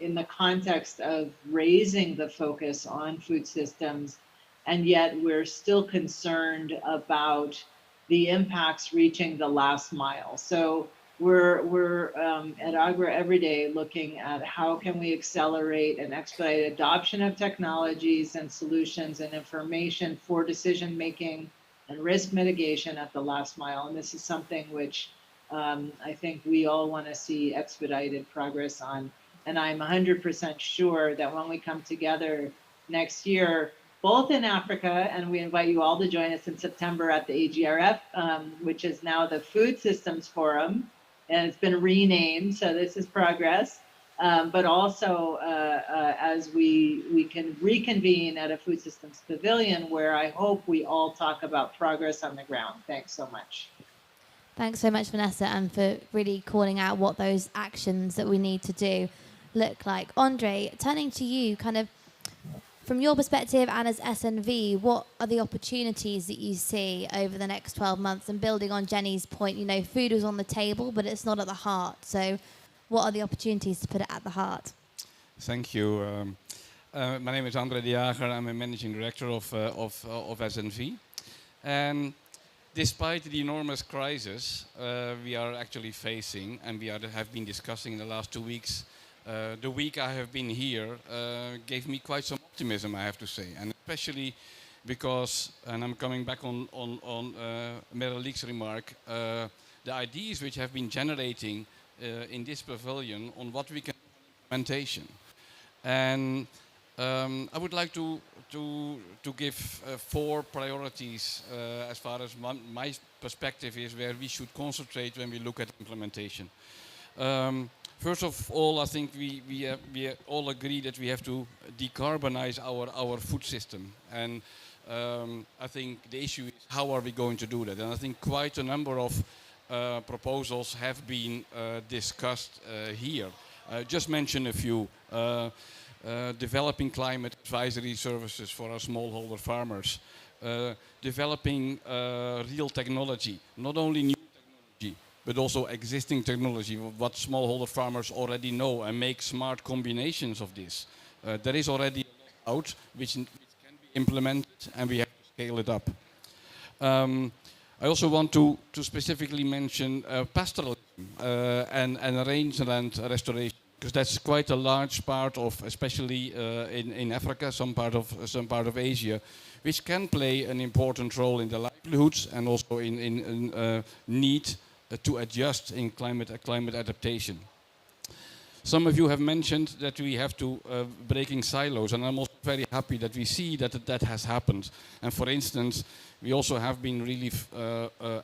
in the context of raising the focus on food systems, and yet we're still concerned about the impacts reaching the last mile. So we're at Agra every day looking at how can we accelerate and expedite adoption of technologies and solutions and information for decision making and risk mitigation at the last mile. And this is something which I think we all want to see expedited progress on. And I'm 100% sure that when we come together next year, both in Africa, and we invite you all to join us in September at the AGRF, which is now the Food Systems Forum, and it's been renamed, so this is progress. But also as we can reconvene at a Food Systems Pavilion, where I hope we all talk about progress on the ground. Thanks so much. Thanks so much, Vanessa, and for really calling out what those actions that we need to do look like. Andre, turning to you, kind of from your perspective and as SNV, what are the opportunities that you see over the next 12 months? And building on Jenny's point, you know, food is on the table, but it's not at the heart. So what are the opportunities to put it at the heart? Thank you. My name is Andre de Jager. I'm a managing director of SNV. And despite the enormous crisis we are actually facing, and we have been discussing in the last 2 weeks, the week I have been here gave me quite some optimism, I have to say, and especially because, and I'm coming back on Meryl Leek's remark, the ideas which have been generating in this pavilion on what we can do in implementation. And I would like to give 4 priorities as far as my perspective is, where we should concentrate when we look at implementation. First of all, I think we all agree that we have to decarbonize our food system. And I think the issue is how are we going to do that? And I think quite a number of proposals have been discussed here. Just mention a few. Developing climate advisory services for our smallholder farmers. Developing real technology, not only new technology, but also existing technology, what smallholder farmers already know, and make smart combinations of this. There is already a lot out which can be implemented, and we have to scale it up. I also want to specifically mention pastoralism and rangeland restoration, because that's quite a large part of, especially in Africa, some part of Asia, which can play an important role in the livelihoods and also in need to adjust in climate adaptation. Some of you have mentioned that we have to breaking silos, and I'm also very happy that we see that has happened. And for instance, we also have been really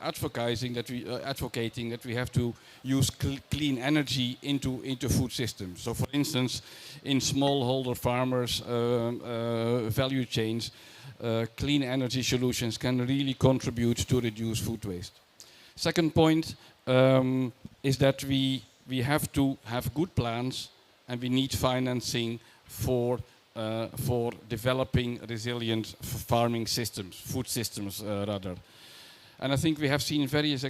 advocating that we have to use clean energy into food systems. So, for instance, in smallholder farmers' value chains, clean energy solutions can really contribute to reduce food waste. Second point is that we have to have good plans, and we need financing for developing resilient farming systems, food systems rather. And I think we have seen various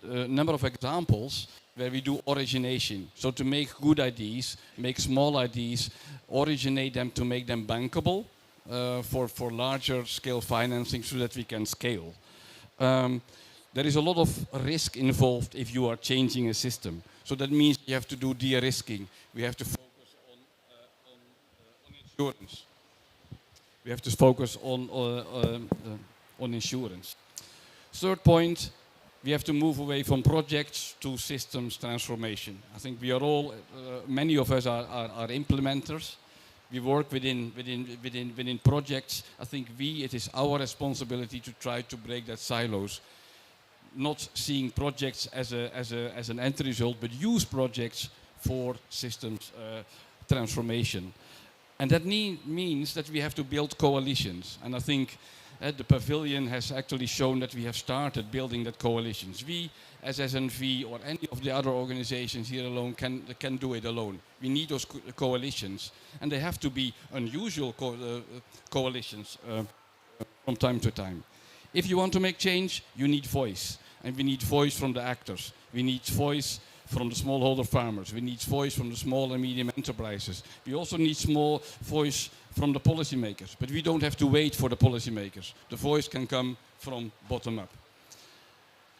number of examples where we do origination. So to make good ideas, make small ideas, originate them to make them bankable for larger scale financing so that we can scale. There is a lot of risk involved if you are changing a system. So that means you have to do de-risking. We have to focus on insurance. We have to focus on insurance. Third point, we have to move away from projects to systems transformation. I think we are all, many of us are implementers. We work within projects. I think it is our responsibility to try to break that silos. Not seeing projects as an end result, but use projects for systems transformation. And that means that we have to build coalitions. And I think the pavilion has actually shown that we have started building that coalitions. We, as SNV or any of the other organizations here alone, can do it alone. We need those coalitions. And they have to be unusual coalitions from time to time. If you want to make change, you need voice. And we need voice from the actors. We need voice from the smallholder farmers. We need voice from the small and medium enterprises. We also need small voice from the policymakers. But we don't have to wait for the policymakers. The voice can come from bottom up.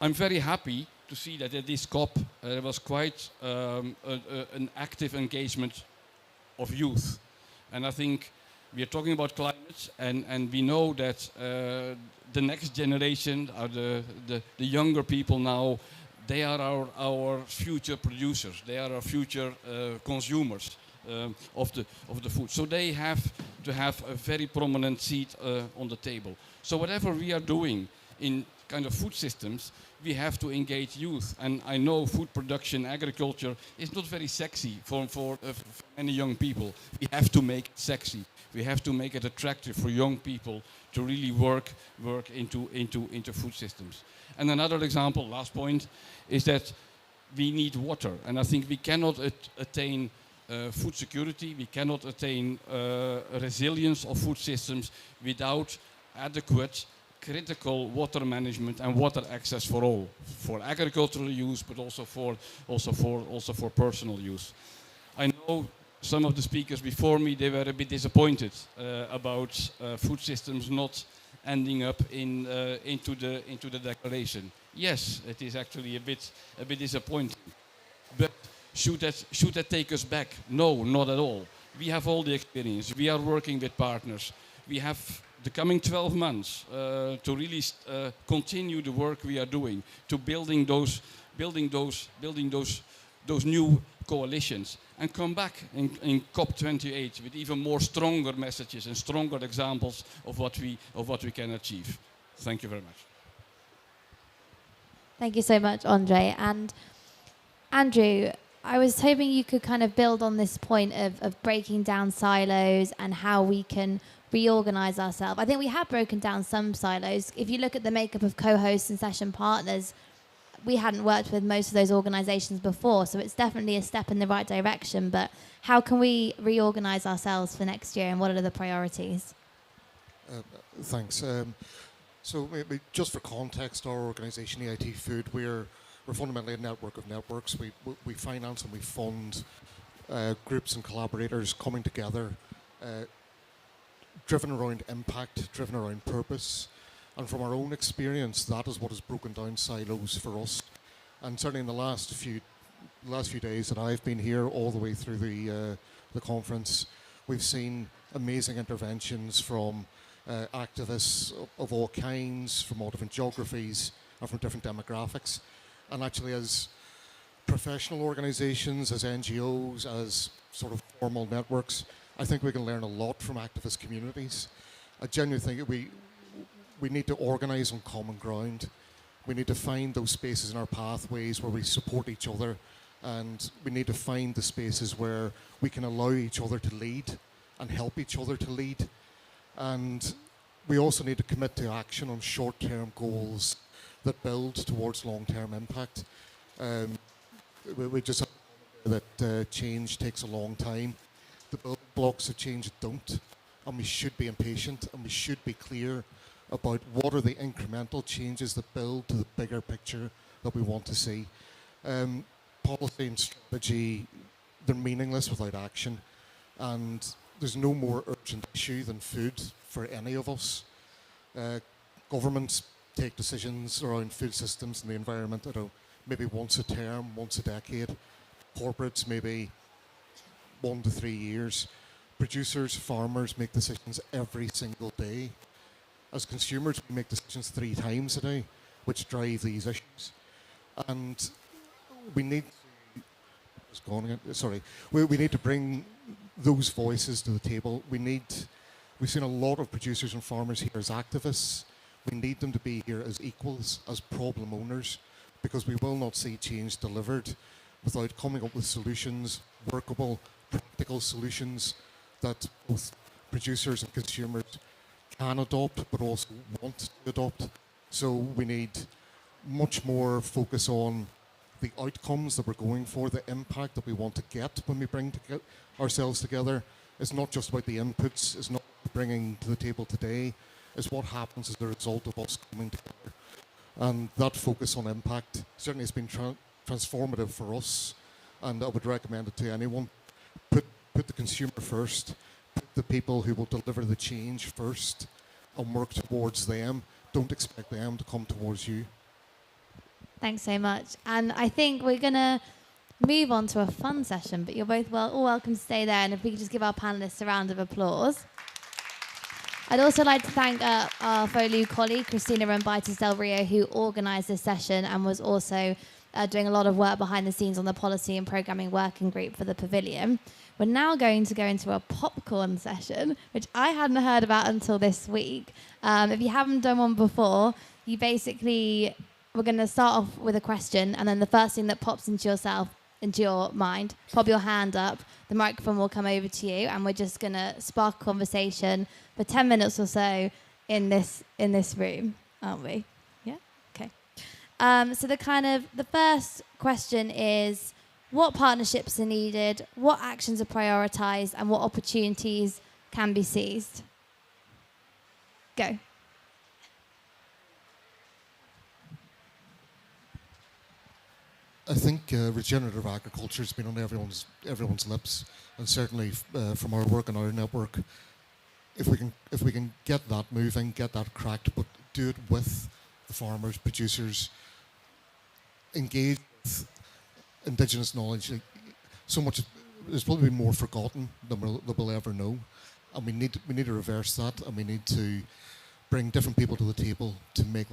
I'm very happy to see that at this COP there was quite an active engagement of youth. And I think we are talking about climate, and we know that the next generation, are the younger people now, they are our future producers. They are our future consumers of the food. So they have to have a very prominent seat on the table. So whatever we are doing in kind of food systems, we have to engage youth. And I know food production, agriculture is not very sexy for many young people. We have to make it sexy. We have to make it attractive for young people to really work into food systems. And another example, last point, is that we need water. And I think we cannot attain food security, we cannot attain resilience of food systems without adequate critical water management and water access for all, for agricultural use, but also for personal use. I know some of the speakers before me, they were a bit disappointed about food systems not ending up into the declaration. Yes, it is actually a bit disappointing. But should that take us back? No, not at all. We have all the experience. We are working with partners. We have the coming 12 months to really continue the work we are doing, to building those new coalitions, and come back in COP28 with even more stronger messages and stronger examples of what we can achieve. Thank you very much. Thank you so much, Andre. And Andrew, I was hoping you could kind of build on this point of breaking down silos and how we can reorganize ourselves. I think we have broken down some silos. If you look at the makeup of co-hosts and session partners, we hadn't worked with most of those organizations before, so it's definitely a step in the right direction. But how can we reorganize ourselves for next year, and what are the priorities? Thanks. So maybe just for context, our organization, EIT Food, we're fundamentally a network of networks. We finance and we fund groups and collaborators coming together, driven around impact, driven around purpose. And from our own experience, that is what has broken down silos for us. And certainly in the last few days that I've been here, all the way through the conference, we've seen amazing interventions from activists of all kinds, from all different geographies and from different demographics. And actually, as professional organizations, as NGOs, as sort of formal networks, I think we can learn a lot from activist communities. I genuinely think we need to organize on common ground. We need to find those spaces in our pathways where we support each other, and we need to find the spaces where we can allow each other to lead and help each other to lead. And we also need to commit to action on short-term goals that build towards long-term impact. We just have that change takes a long time. The building blocks of change don't, and we should be impatient, and we should be clear about what are the incremental changes that build to the bigger picture that we want to see. Policy and strategy, they're meaningless without action, and there's no more urgent issue than food for any of us. Governments take decisions around food systems and the environment, maybe once a term, once a decade. Corporates, maybe 1 to 3 years. Producers, farmers make decisions every single day. As consumers, we make decisions 3 times a day, which drive these issues. And we need we need to bring those voices to the table. We've seen a lot of producers and farmers here as activists. We need them to be here as equals, as problem owners, because we will not see change delivered without coming up with solutions, workable, practical solutions that both producers and consumers can adopt, but also want to adopt. So we need much more focus on the outcomes that we're going for, the impact that we want to get when we bring ourselves together. It's not just about the inputs, it's not bringing to the table today, it's what happens as a result of us coming together. And that focus on impact certainly has been transformative for us, and I would recommend it to anyone. Put the consumer first, put the people who will deliver the change first, and work towards them. Don't expect them to come towards you. Thanks so much. And I think we're going to move on to a fun session, but you're both all welcome to stay there. And if we could just give our panelists a round of applause. I'd also like to thank our FOLU colleague, Christina Rombitis Del Rio, who organised this session and was also doing a lot of work behind the scenes on the policy and programming working group for the pavilion. We're now going to go into a popcorn session, which I hadn't heard about until this week. If you haven't done one before, you basically, we're going to start off with a question, and then the first thing that pops into your mind, pop your hand up, the microphone will come over to you, and we're just going to spark a conversation for 10 minutes or so in this room, aren't we? Yeah? Okay. So the first question is, what partnerships are needed, what actions are prioritised, and what opportunities can be seized? Go. I think regenerative agriculture has been on everyone's lips, and certainly from our work in our network, if we can get that moving, get that cracked, but do it with the farmers, producers, engage with indigenous knowledge. Like, so much there's probably more forgotten than we'll ever know, and we need to reverse that, and we need to bring different people to the table to make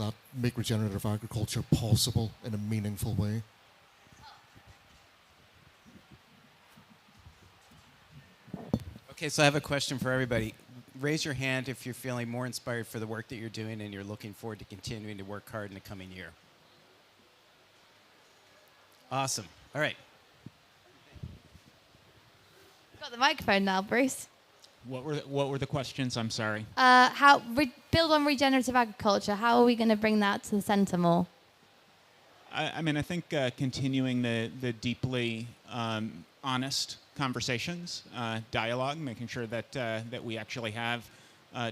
regenerative agriculture possible in a meaningful way. Okay, so I have a question for everybody. Raise your hand if you're feeling more inspired for the work that you're doing and you're looking forward to continuing to work hard in the coming year. Awesome. All right. You've got the microphone now, Bruce. What were the questions? I'm sorry. Build on regenerative agriculture. How are we going to bring that to the centre more? I think continuing the deeply honest conversations, dialogue, making sure that we actually have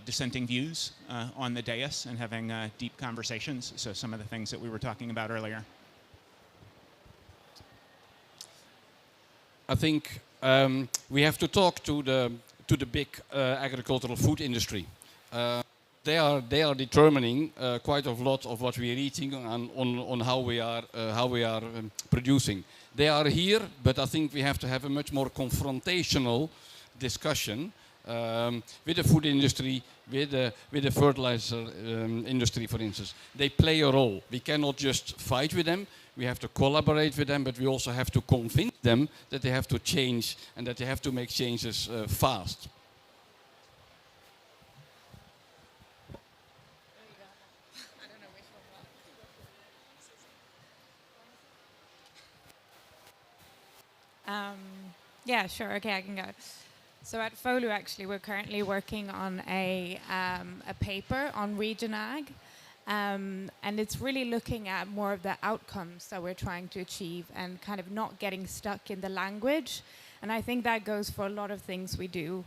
dissenting views on the dais and having deep conversations. So some of the things that we were talking about earlier. I think we have to talk to the big agricultural food industry. They are determining quite a lot of what we are eating and on how we are producing. They are here, but I think we have to have a much more confrontational discussion with the food industry, with the fertilizer industry, for instance. They play a role. We cannot just fight with them. We have to collaborate with them, but we also have to convince them that they have to change and that they have to make changes fast. Yeah, sure. Okay, I can go. So at FOLU, actually, we're currently working on a paper on region ag, and it's really looking at more of the outcomes that we're trying to achieve and kind of not getting stuck in the language. And I think that goes for a lot of things we do.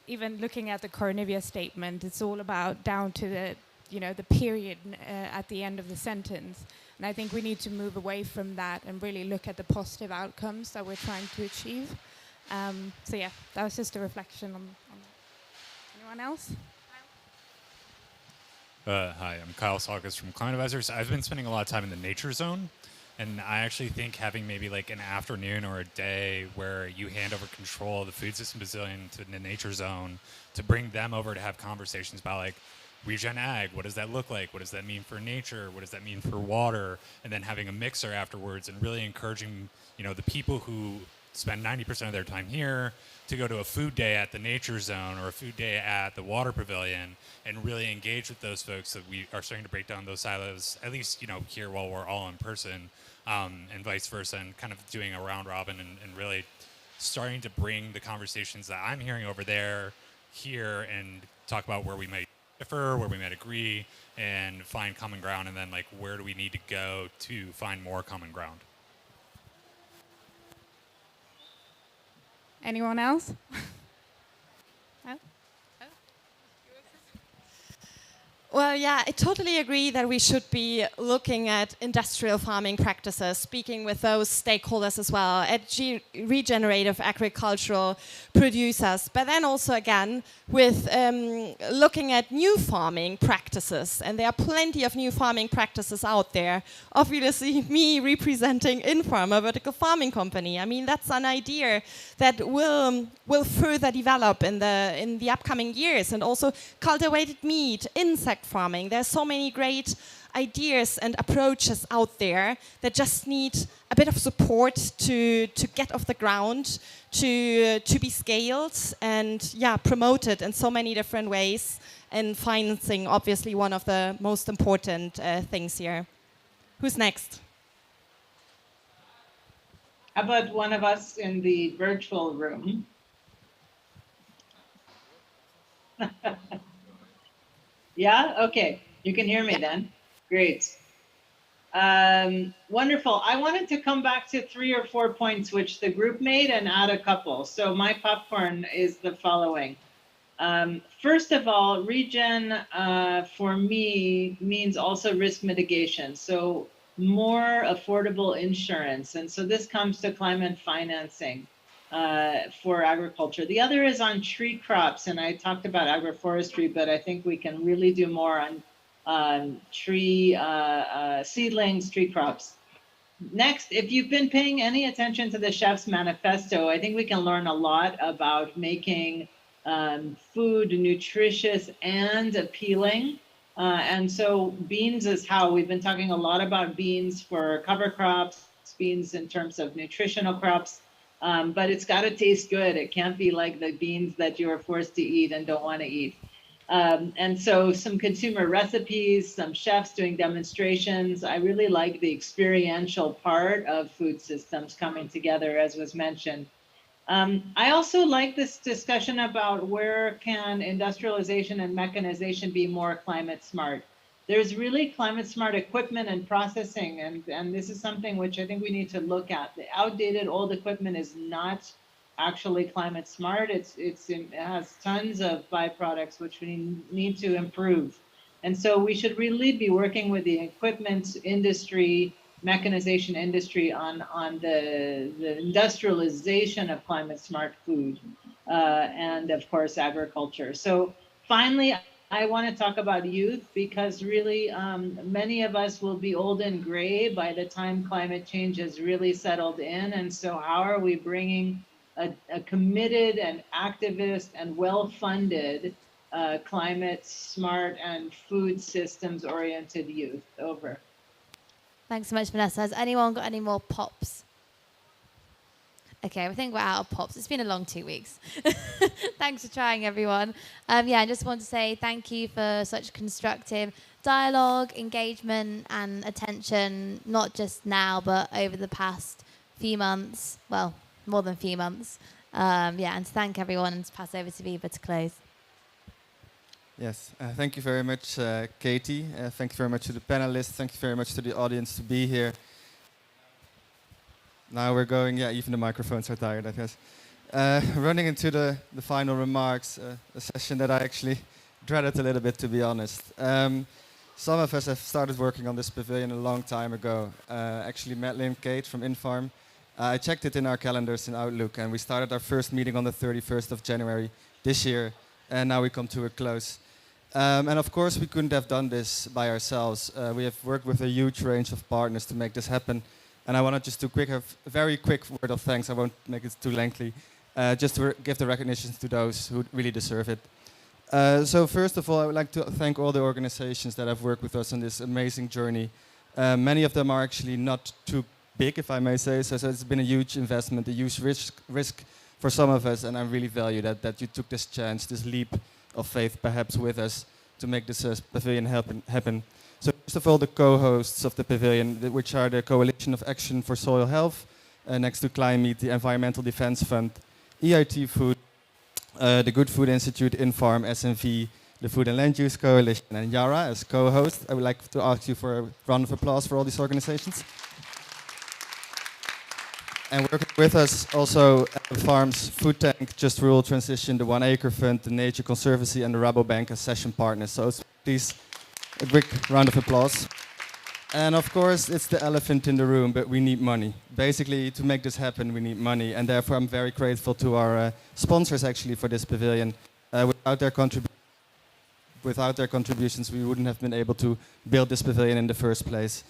Even looking at the Cornivia statement, it's all about down to the period at the end of the sentence. And I think we need to move away from that and really look at the positive outcomes that we're trying to achieve. So yeah, that was just a reflection on that. Anyone else? Hi, I'm Kyle Saugus from Climate Advisors. I've been spending a lot of time in the nature zone, and I actually think having maybe like an afternoon or a day where you hand over control of the Food Systems Pavilion to the nature zone to bring them over to have conversations about like regen ag, what does that look like? What does that mean for nature? What does that mean for water? And then having a mixer afterwards and really encouraging, the people who spend 90% of their time here to go to a food day at the nature zone or a food day at the water pavilion and really engage with those folks, that we are starting to break down those silos, at least, here while we're all in person, and vice versa, and kind of doing a round robin and really starting to bring the conversations that I'm hearing over there here and talk about where we might differ, where we might agree, and find common ground, and then like where do we need to go to find more common ground. Anyone else? Well, yeah, I totally agree that we should be looking at industrial farming practices, speaking with those stakeholders as well, at regenerative agricultural producers, but then also again with looking at new farming practices. And there are plenty of new farming practices out there. Obviously, me representing Infarm, a vertical farming company. I mean, that's an idea that will further develop in the upcoming years, and also cultivated meat, insect farming. There's so many great ideas and approaches out there that just need a bit of support to get off the ground, to be scaled and promoted in so many different ways. And financing, obviously, one of the most important things here. Who's next? How about one of us in the virtual room? Yeah, okay. You can hear me then. Great. Wonderful. I wanted to come back to 3 or 4 points which the group made and add a couple. So my popcorn is the following. First of all, regen for me means also risk mitigation. So more affordable insurance. And so this comes to climate financing for agriculture. The other is on tree crops. And I talked about agroforestry, but I think we can really do more on tree seedlings, tree crops. Next, if you've been paying any attention to the Chef's Manifesto, I think we can learn a lot about making food nutritious and appealing. And so beans is how we've been talking a lot about beans for cover crops, beans in terms of nutritional crops, but it's got to taste good. It can't be like the beans that you are forced to eat and don't want to eat. And so some consumer recipes, some chefs doing demonstrations. I really like the experiential part of food systems coming together, as was mentioned. I also like this discussion about where can industrialization and mechanization be more climate smart. There's really climate smart equipment and processing, and this is something which I think we need to look at. The outdated old equipment is not actually climate smart. It has tons of byproducts which we need to improve. And so we should really be working with the equipment industry, mechanization industry on the industrialization of climate smart food and of course agriculture. So finally, I want to talk about youth because really many of us will be old and gray by the time climate change has really settled in. And so how are we bringing a committed and activist and well-funded climate smart and food systems oriented youth? Over. Thanks so much, Vanessa. Has anyone got any more pops? Okay, I think we're out of pops. It's been a long 2 weeks. Thanks for trying, everyone. I just want to say thank you for such constructive dialogue, engagement, and attention, not just now, but over the past few months. Well, more than a few months. And to thank everyone and to pass over to Viva to close. Yes, thank you very much, Katie. Thank you very much to the panelists. Thank you very much to the audience to be here. Now we're going, even the microphones are tired, I guess. Running into the final remarks, a session that I actually dreaded a little bit, to be honest. Some of us have started working on this pavilion a long time ago. Actually, Madeline and Kate from Infarm. I checked it in our calendars in Outlook, and we started our first meeting on the 31st of January this year, and now we come to a close. And of course, we couldn't have done this by ourselves. We have worked with a huge range of partners to make this happen. And I want to just do a very quick word of thanks. I won't make it too lengthy. Just to give the recognition to those who really deserve it. So first of all, I would like to thank all the organizations that have worked with us on this amazing journey. Many of them are actually not too big, if I may say. So it's been a huge investment, a huge risk for some of us. And I really value that you took this chance, this leap of faith perhaps with us to make this pavilion happen. So first of all, the co-hosts of the pavilion, which are the Coalition of Action for Soil Health, next to Climate, the Environmental Defense Fund, EIT Food, the Good Food Institute, Infarm, SNV, the Food and Land Use Coalition, and Yara as co-host. I would like to ask you for a round of applause for all these organizations. And working with us also Farms, Food Tank, Just Rural Transition, the One Acre Fund, the Nature Conservancy, and the Rabobank as session partners. So please a quick round of applause. And of course, it's the elephant in the room, but we need money. Basically, to make this happen, we need money. And therefore, I'm very grateful to our sponsors, actually, for this pavilion. Without their contributions, we wouldn't have been able to build this pavilion in the first place.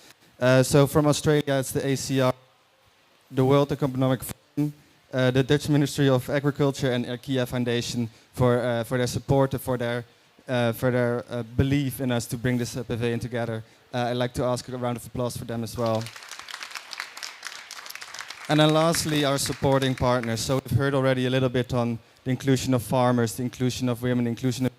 So from Australia, it's the ACR, the World Economic Forum, the Dutch Ministry of Agriculture, and IKEA Foundation for their support, for their belief in us to bring this pavilion together. I'd like to ask a round of applause for them as well. And then lastly, our supporting partners. So we've heard already a little bit on the inclusion of farmers, the inclusion of women, the inclusion of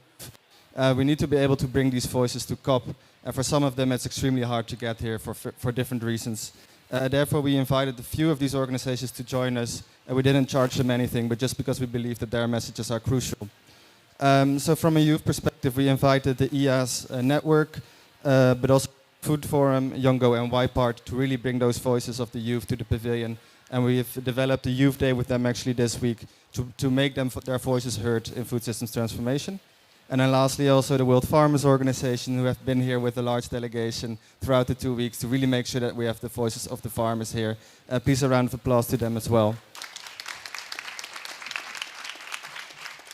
we need to be able to bring these voices to COP, and for some of them it's extremely hard to get here for different reasons. Therefore, we invited a few of these organizations to join us, and we didn't charge them anything, but just because we believe that their messages are crucial. So from a youth perspective, we invited the EAS network, but also Food Forum, Youngo, and YPart to really bring those voices of the youth to the pavilion. And we've developed a youth day with them actually this week to make their voices heard in food systems transformation. And then lastly, also the World Farmers Organization, who have been here with a large delegation throughout the 2 weeks to really make sure that we have the voices of the farmers here. Please a round of applause to them as well.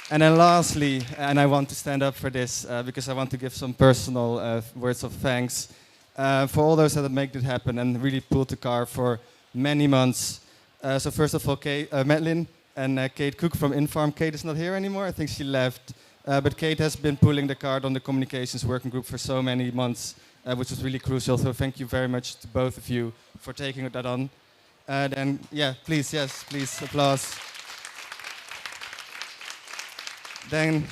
And then lastly, and I want to stand up for this because I want to give some personal words of thanks for all those that have made it happen and really pulled the car for many months. So first of all, Madeline and Kate Cook from Infarm. Kate is not here anymore. I think she left. But Kate has been pulling the card on the communications working group for so many months, which was really crucial. So thank you very much to both of you for taking that on. Then, yeah, please, yes, please, applause. Then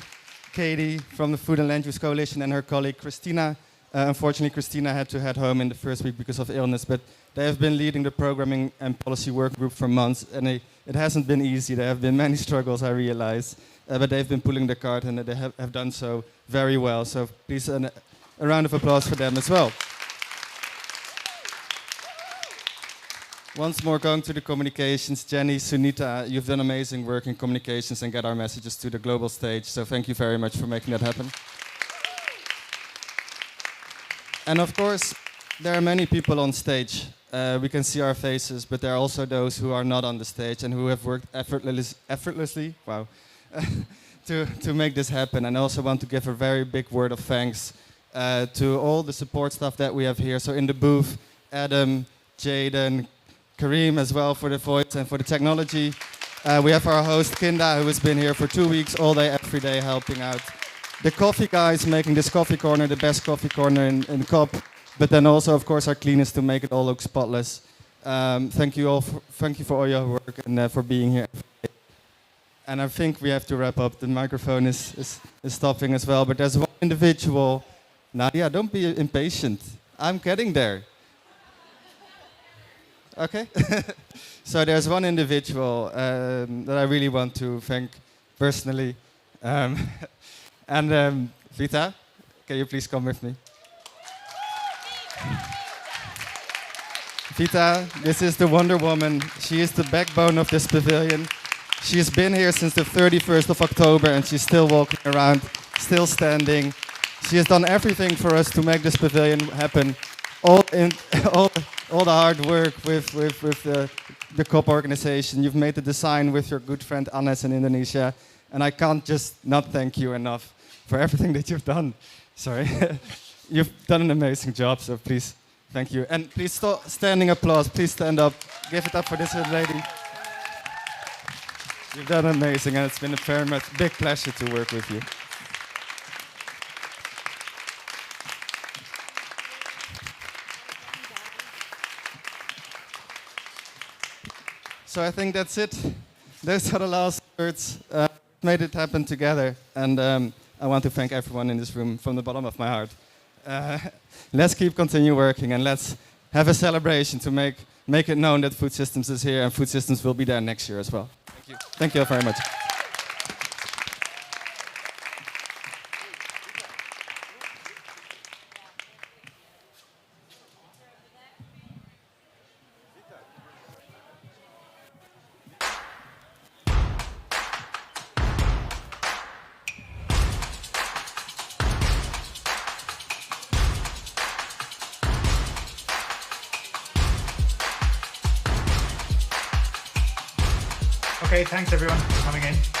Katie from the Food and Land Use Coalition and her colleague Christina. Unfortunately, Christina had to head home in the first week because of illness, but they have been leading the programming and policy work group for months, and it hasn't been easy. There have been many struggles, I realize. But they've been pulling the cart and they have done so very well. So please, a round of applause for them as well. Once more, going to the communications, Jenny, Sunita, you've done amazing work in communications and get our messages to the global stage. So thank you very much for making that happen. And of course, there are many people on stage. We can see our faces, but there are also those who are not on the stage and who have worked effortlessly. Wow. to make this happen. And I also want to give a very big word of thanks to all the support staff that we have here. So in the booth, Adam, Jaden, Kareem as well for the voice and for the technology. We have our host Kinda, who has been here for 2 weeks, all day, every day, helping out. The coffee guys making this coffee corner the best coffee corner in COP. But then also, of course, our cleaners to make it all look spotless. Thank you for all your work and for being here. And I think we have to wrap up. The microphone is stopping as well. But there's one individual. Nadia, don't be impatient. I'm getting there. Okay? So there's one individual that I really want to thank personally. Vita, can you please come with me? Vita, this is the Wonder Woman. She is the backbone of this pavilion. She's been here since the 31st of October and she's still walking around, still standing. She has done everything for us to make this pavilion happen. All the hard work with the COP organization. You've made the design with your good friend Anes in Indonesia. And I can't just not thank you enough for everything that you've done. Sorry. You've done an amazing job, so please, thank you. And please, standing applause. Please stand up. Give it up for this lady. You've done amazing, and it's been a very much big pleasure to work with you. So I think that's it. Those are the last words. Made it happen together, and I want to thank everyone in this room from the bottom of my heart. Let's continue working, and let's have a celebration to make it known that Food Systems is here, and Food Systems will be there next year as well. Thank you. Thank you all very much. Okay, thanks everyone for coming in.